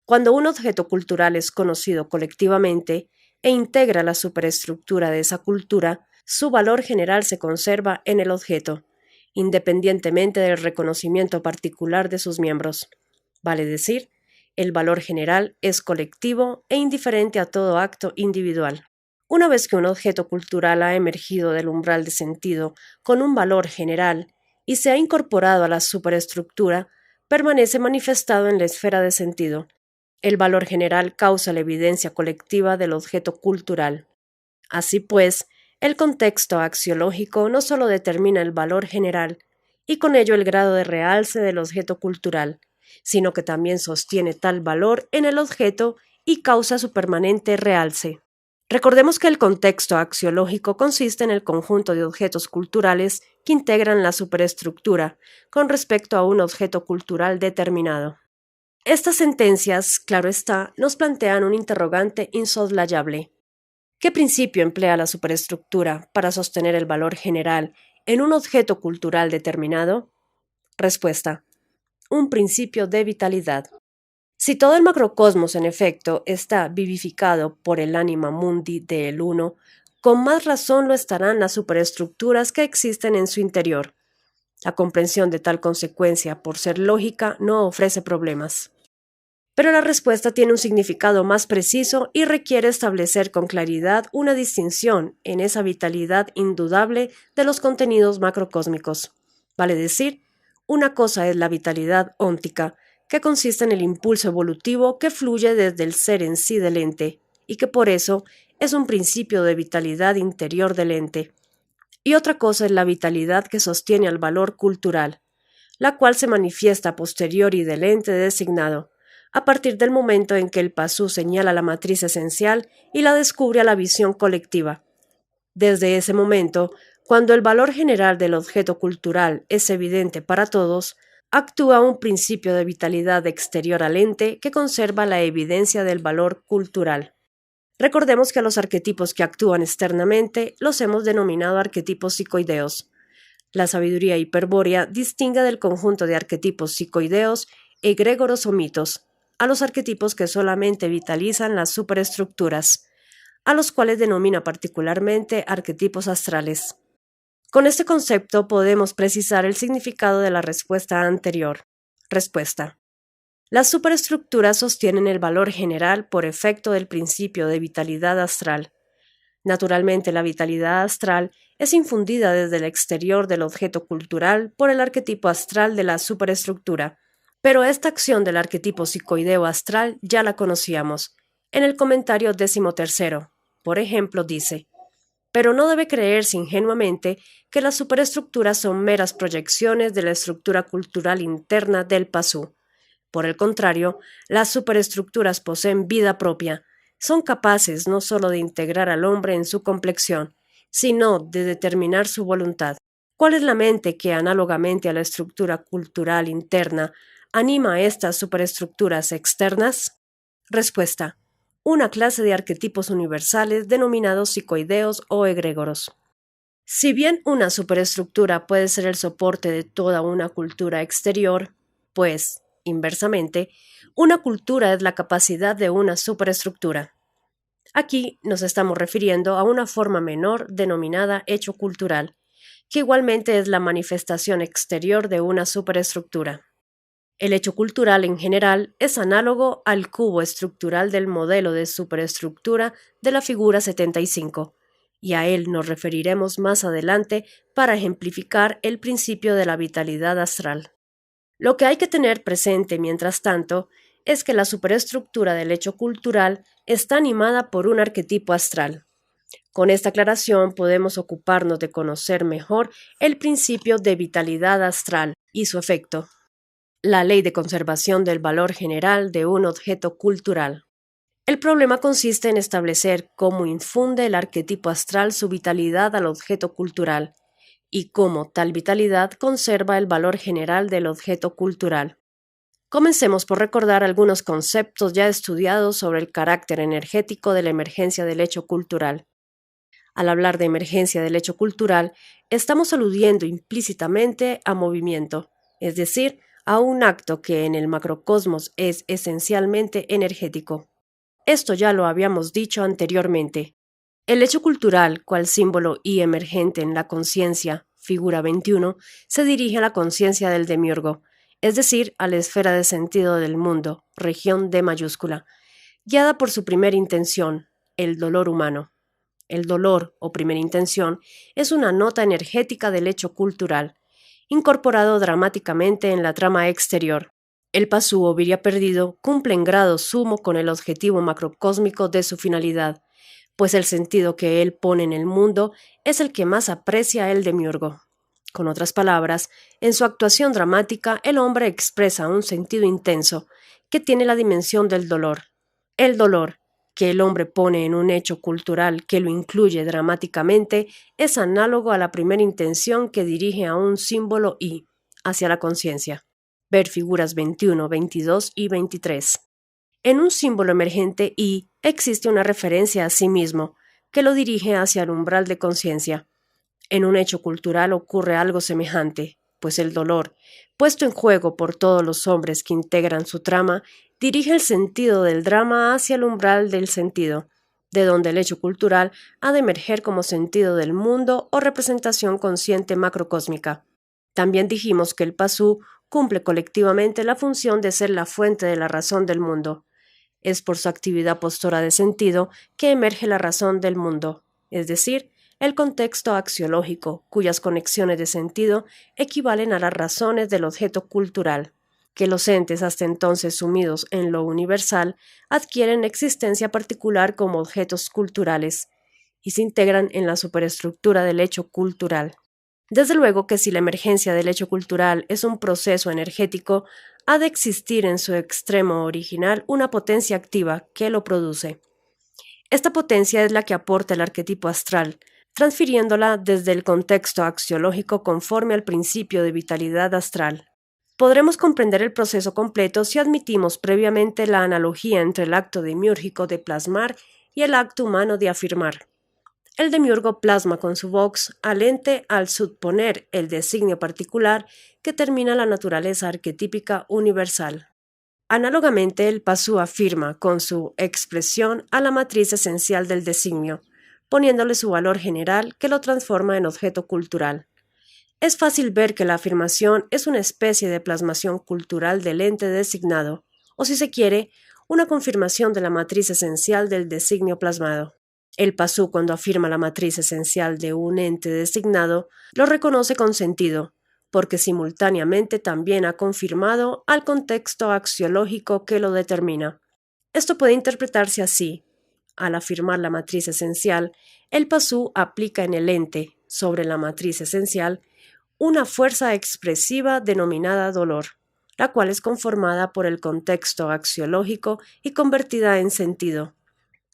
Cuando un objeto cultural es conocido colectivamente e integra la superestructura de esa cultura, su valor general se conserva en el objeto, independientemente del reconocimiento particular de sus miembros. Vale decir, el valor general es colectivo e indiferente a todo acto individual. Una vez que un objeto cultural ha emergido del umbral de sentido con un valor general y se ha incorporado a la superestructura, permanece manifestado en la esfera de sentido. El valor general causa la evidencia colectiva del objeto cultural. Así pues, el contexto axiológico no solo determina el valor general y con ello el grado de realce del objeto cultural, sino que también sostiene tal valor en el objeto y causa su permanente realce. Recordemos que el contexto axiológico consiste en el conjunto de objetos culturales que integran la superestructura con respecto a un objeto cultural determinado. Estas sentencias, claro está, nos plantean un interrogante insoslayable. ¿Qué principio emplea la superestructura para sostener el valor general en un objeto cultural determinado? Respuesta: un principio de vitalidad. Si todo el macrocosmos, en efecto, está vivificado por el anima mundi del Uno, con más razón lo estarán las superestructuras que existen en su interior. La comprensión de tal consecuencia, por ser lógica, no ofrece problemas. Pero la respuesta tiene un significado más preciso y requiere establecer con claridad una distinción en esa vitalidad indudable de los contenidos macrocósmicos. Vale decir, una cosa es la vitalidad óntica, que consiste en el impulso evolutivo que fluye desde el ser en sí del ente, y que por eso es un principio de vitalidad interior del ente. Y otra cosa es la vitalidad que sostiene al valor cultural, la cual se manifiesta a posteriori del ente designado, a partir del momento en que el PASU señala la matriz esencial y la descubre a la visión colectiva. Desde ese momento, cuando el valor general del objeto cultural es evidente para todos, actúa un principio de vitalidad exterior al ente que conserva la evidencia del valor cultural. Recordemos que a los arquetipos que actúan externamente los hemos denominado arquetipos psicoideos. La sabiduría hiperbórea distingue del conjunto de arquetipos psicoideos, egrégoros o mitos, a los arquetipos que solamente vitalizan las superestructuras, a los cuales denomina particularmente arquetipos astrales. Con este concepto podemos precisar el significado de la respuesta anterior. Respuesta: las superestructuras sostienen el valor general por efecto del principio de vitalidad astral. Naturalmente, la vitalidad astral es infundida desde el exterior del objeto cultural por el arquetipo astral de la superestructura, pero esta acción del arquetipo psicoideo astral ya la conocíamos. En el comentario 13, por ejemplo, dice: pero no debe creerse ingenuamente que las superestructuras son meras proyecciones de la estructura cultural interna del PASU. Por el contrario, las superestructuras poseen vida propia, son capaces no sólo de integrar al hombre en su complexión, sino de determinar su voluntad. ¿Cuál es la mente que, análogamente a la estructura cultural interna, anima a estas superestructuras externas? Respuesta: una clase de arquetipos universales denominados psicoideos o egrégoros. Si bien una superestructura puede ser el soporte de toda una cultura exterior, pues, inversamente, una cultura es la capacidad de una superestructura. Aquí nos estamos refiriendo a una forma menor denominada hecho cultural, que igualmente es la manifestación exterior de una superestructura. El hecho cultural en general es análogo al cubo estructural del modelo de superestructura de la figura 75, y a él nos referiremos más adelante para ejemplificar el principio de la vitalidad astral. Lo que hay que tener presente, mientras tanto, es que la superestructura del hecho cultural está animada por un arquetipo astral. Con esta aclaración podemos ocuparnos de conocer mejor el principio de vitalidad astral y su efecto, la ley de conservación del valor general de un objeto cultural. El problema consiste en establecer cómo infunde el arquetipo astral su vitalidad al objeto cultural y cómo tal vitalidad conserva el valor general del objeto cultural. Comencemos por recordar algunos conceptos ya estudiados sobre el carácter energético de la emergencia del hecho cultural. Al hablar de emergencia del hecho cultural, estamos aludiendo implícitamente a movimiento, es decir, a un acto que en el macrocosmos es esencialmente energético. Esto ya lo habíamos dicho anteriormente. El hecho cultural, cual símbolo y emergente en la conciencia, figura 21, se dirige a la conciencia del demiurgo, es decir, a la esfera de sentido del mundo, región D mayúscula, guiada por su primera intención, el dolor humano. El dolor, o primera intención, es una nota energética del hecho cultural, incorporado dramáticamente en la trama exterior. El pasú o viria perdido cumple en grado sumo con el objetivo macrocósmico de su finalidad, pues el sentido que él pone en el mundo es el que más aprecia el demiurgo. Con otras palabras, en su actuación dramática, el hombre expresa un sentido intenso que tiene la dimensión del dolor. El dolor, que el hombre pone en un hecho cultural que lo incluye dramáticamente, es análogo a la primera intención que dirige a un símbolo I, hacia la conciencia. Ver figuras 21, 22 y 23. En un símbolo emergente I existe una referencia a sí mismo, que lo dirige hacia el umbral de conciencia. En un hecho cultural ocurre algo semejante, pues el dolor, puesto en juego por todos los hombres que integran su trama, dirige el sentido del drama hacia el umbral del sentido, de donde el hecho cultural ha de emerger como sentido del mundo o representación consciente macrocósmica. También dijimos que el pasú cumple colectivamente la función de ser la fuente de la razón del mundo. Es por su actividad postora de sentido que emerge la razón del mundo, es decir, el contexto axiológico, cuyas conexiones de sentido equivalen a las razones del objeto cultural, que los entes hasta entonces sumidos en lo universal adquieren existencia particular como objetos culturales y se integran en la superestructura del hecho cultural. Desde luego que si la emergencia del hecho cultural es un proceso energético, ha de existir en su extremo original una potencia activa que lo produce. Esta potencia es la que aporta el arquetipo astral, transfiriéndola desde el contexto axiológico conforme al principio de vitalidad astral. Podremos comprender el proceso completo si admitimos previamente la analogía entre el acto demiúrgico de plasmar y el acto humano de afirmar. El demiurgo plasma con su vox al ente al suponer el designio particular que termina la naturaleza arquetípica universal. Análogamente, el pasú afirma con su expresión a la matriz esencial del designio, poniéndole su valor general que lo transforma en objeto cultural. Es fácil ver que la afirmación es una especie de plasmación cultural del ente designado, o si se quiere, una confirmación de la matriz esencial del designio plasmado. El pasú, cuando afirma la matriz esencial de un ente designado, lo reconoce con sentido, porque simultáneamente también ha confirmado al contexto axiológico que lo determina. Esto puede interpretarse así. Al afirmar la matriz esencial, el pasú aplica en el ente, sobre la matriz esencial, una fuerza expresiva denominada dolor, la cual es conformada por el contexto axiológico y convertida en sentido.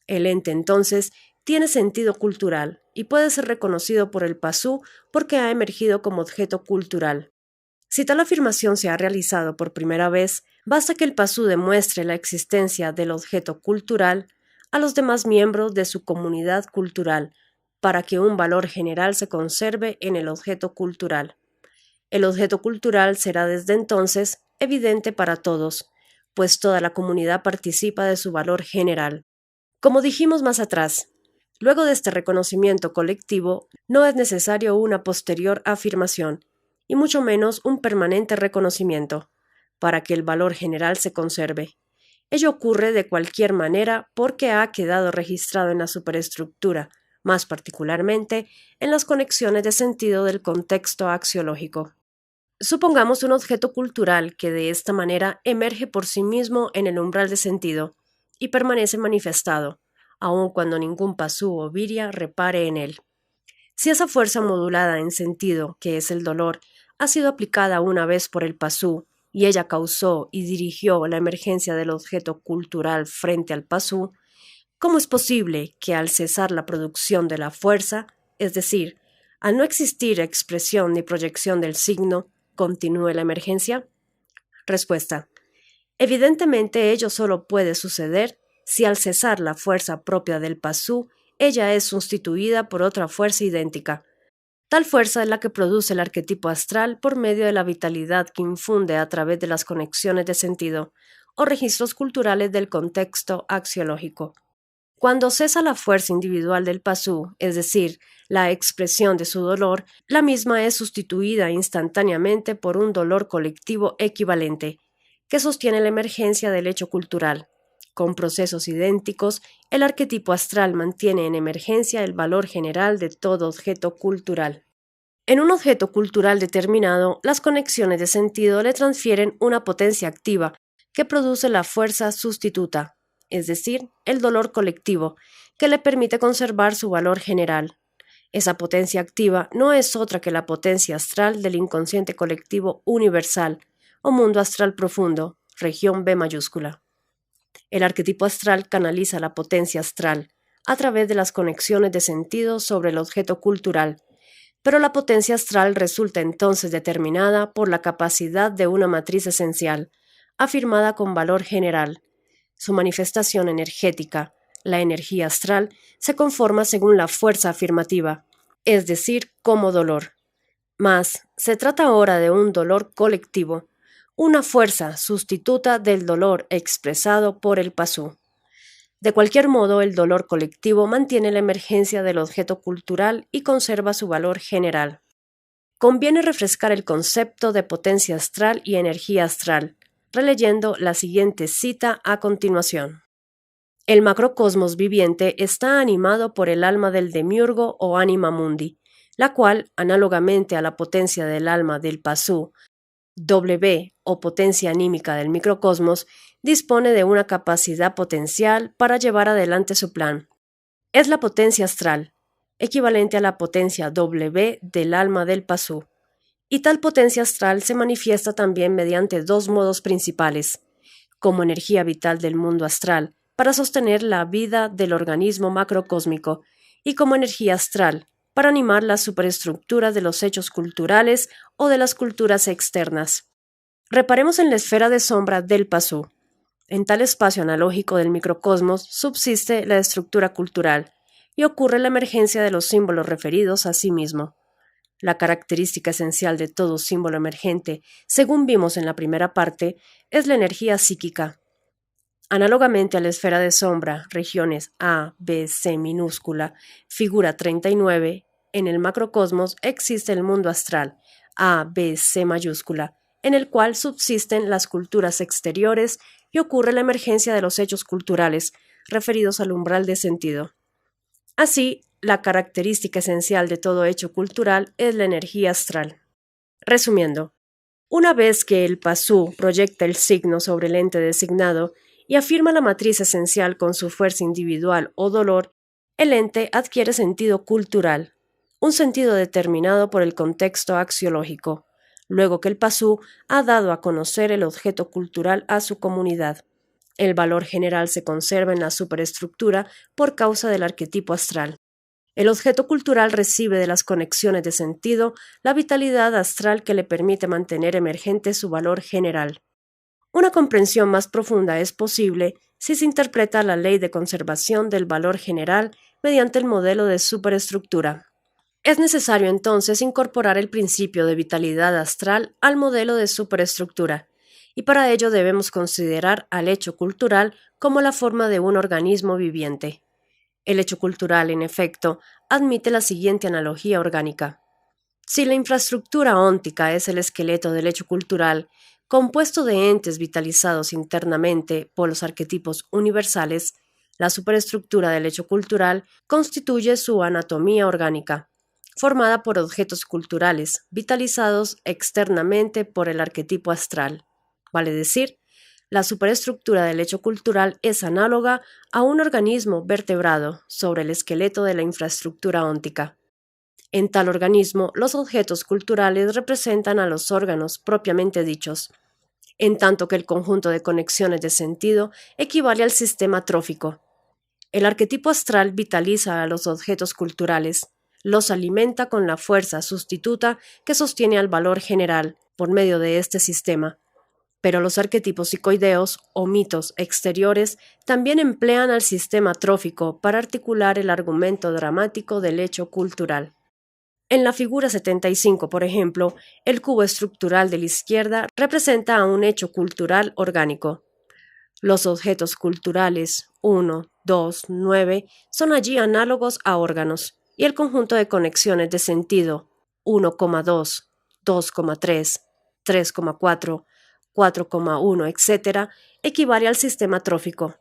El ente, entonces, tiene sentido cultural y puede ser reconocido por el pasú porque ha emergido como objeto cultural. Si tal afirmación se ha realizado por primera vez, basta que el pasú demuestre la existencia del objeto cultural a los demás miembros de su comunidad cultural para que un valor general se conserve en el objeto cultural. El objeto cultural será desde entonces evidente para todos, pues toda la comunidad participa de su valor general. Como dijimos más atrás, luego de este reconocimiento colectivo, no es necesario una posterior afirmación, y mucho menos un permanente reconocimiento, para que el valor general se conserve. Ello ocurre de cualquier manera porque ha quedado registrado en la superestructura, más particularmente en las conexiones de sentido del contexto axiológico. Supongamos un objeto cultural que de esta manera emerge por sí mismo en el umbral de sentido y permanece manifestado, aun cuando ningún pasú o viria repare en él. Si esa fuerza modulada en sentido, que es el dolor, ha sido aplicada una vez por el pasú y ella causó y dirigió la emergencia del objeto cultural frente al pasú, ¿Cómo es posible que al cesar la producción de la fuerza, es decir, al no existir expresión ni proyección del signo, continúe la emergencia? Respuesta. Evidentemente ello solo puede suceder si al cesar la fuerza propia del pasú, ella es sustituida por otra fuerza idéntica. Tal fuerza es la que produce el arquetipo astral por medio de la vitalidad que infunde a través de las conexiones de sentido o registros culturales del contexto axiológico. Cuando cesa la fuerza individual del pasú, es decir, la expresión de su dolor, la misma es sustituida instantáneamente por un dolor colectivo equivalente, que sostiene la emergencia del hecho cultural. Con procesos idénticos, el arquetipo astral mantiene en emergencia el valor general de todo objeto cultural. En un objeto cultural determinado, las conexiones de sentido le transfieren una potencia activa que produce la fuerza sustituta, es decir, el dolor colectivo, que le permite conservar su valor general. Esa potencia activa no es otra que la potencia astral del inconsciente colectivo universal, o mundo astral profundo, región B mayúscula. El arquetipo astral canaliza la potencia astral a través de las conexiones de sentido sobre el objeto cultural, pero la potencia astral resulta entonces determinada por la capacidad de una matriz esencial, afirmada con valor general. Su manifestación energética, la energía astral, se conforma según la fuerza afirmativa, es decir, como dolor. Mas se trata ahora de un dolor colectivo, una fuerza sustituta del dolor expresado por el pasú. De cualquier modo, el dolor colectivo mantiene la emergencia del objeto cultural y conserva su valor general. Conviene refrescar el concepto de potencia astral y energía astral, releyendo la siguiente cita a continuación. El macrocosmos viviente está animado por el alma del demiurgo o anima mundi, la cual, análogamente a la potencia del alma del pasú, W o potencia anímica del microcosmos, dispone de una capacidad potencial para llevar adelante su plan. Es la potencia astral, equivalente a la potencia W del alma del pasú, y tal potencia astral se manifiesta también mediante dos modos principales, como energía vital del mundo astral, para sostener la vida del organismo macrocósmico, y como energía astral, para animar las superestructuras de los hechos culturales o de las culturas externas. Reparemos en la esfera de sombra del pasú. En tal espacio analógico del microcosmos subsiste la estructura cultural y ocurre la emergencia de los símbolos referidos a sí mismo. La característica esencial de todo símbolo emergente, según vimos en la primera parte, es la energía psíquica. Análogamente a la esfera de sombra, regiones A, B, C minúscula, figura 39, en el macrocosmos existe el mundo astral, A, B, C mayúscula, en el cual subsisten las culturas exteriores y ocurre la emergencia de los hechos culturales, referidos al umbral de sentido. Así, la característica esencial de todo hecho cultural es la energía astral. Resumiendo, una vez que el pasú proyecta el signo sobre el ente designado, y afirma la matriz esencial con su fuerza individual o dolor, el ente adquiere sentido cultural, un sentido determinado por el contexto axiológico, luego que el pasú ha dado a conocer el objeto cultural a su comunidad. El valor general se conserva en la superestructura por causa del arquetipo astral. El objeto cultural recibe de las conexiones de sentido la vitalidad astral que le permite mantener emergente su valor general. Una comprensión más profunda es posible si se interpreta la ley de conservación del valor general mediante el modelo de superestructura. Es necesario entonces incorporar el principio de vitalidad astral al modelo de superestructura, y para ello debemos considerar al hecho cultural como la forma de un organismo viviente. El hecho cultural, en efecto, admite la siguiente analogía orgánica. Si la infraestructura óntica es el esqueleto del hecho cultural, compuesto de entes vitalizados internamente por los arquetipos universales, la superestructura del hecho cultural constituye su anatomía orgánica, formada por objetos culturales vitalizados externamente por el arquetipo astral. Vale decir, la superestructura del hecho cultural es análoga a un organismo vertebrado sobre el esqueleto de la infraestructura óntica. En tal organismo, los objetos culturales representan a los órganos propiamente dichos, en tanto que el conjunto de conexiones de sentido equivale al sistema trófico. El arquetipo astral vitaliza a los objetos culturales, los alimenta con la fuerza sustituta que sostiene al valor general por medio de este sistema. Pero los arquetipos psicoideos o mitos exteriores también emplean al sistema trófico para articular el argumento dramático del hecho cultural. En la figura 75, por ejemplo, el cubo estructural de la izquierda representa a un hecho cultural orgánico. Los objetos culturales 1, 2, 9 son allí análogos a órganos, y el conjunto de conexiones de sentido 1,2, 2,3, 3,4, 4,1, etc., equivale al sistema trófico.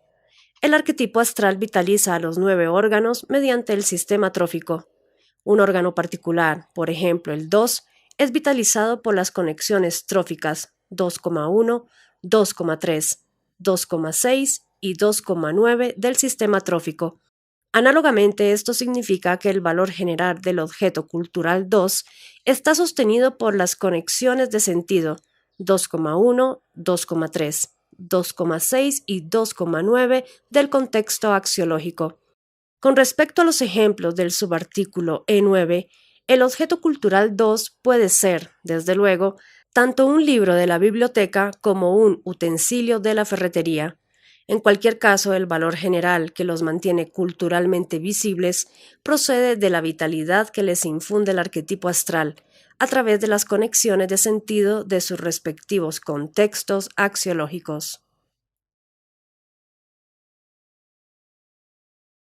El arquetipo astral vitaliza a los 9 órganos mediante el sistema trófico. Un órgano particular, por ejemplo el 2, es vitalizado por las conexiones tróficas 2,1, 2,3, 2,6 y 2,9 del sistema trófico. Análogamente, esto significa que el valor general del objeto cultural 2 está sostenido por las conexiones de sentido 2,1, 2,3, 2,6 y 2,9 del contexto axiológico. Con respecto a los ejemplos del subartículo E9, el objeto cultural 2 puede ser, desde luego, tanto un libro de la biblioteca como un utensilio de la ferretería. En cualquier caso, el valor general que los mantiene culturalmente visibles procede de la vitalidad que les infunde el arquetipo astral, a través de las conexiones de sentido de sus respectivos contextos axiológicos.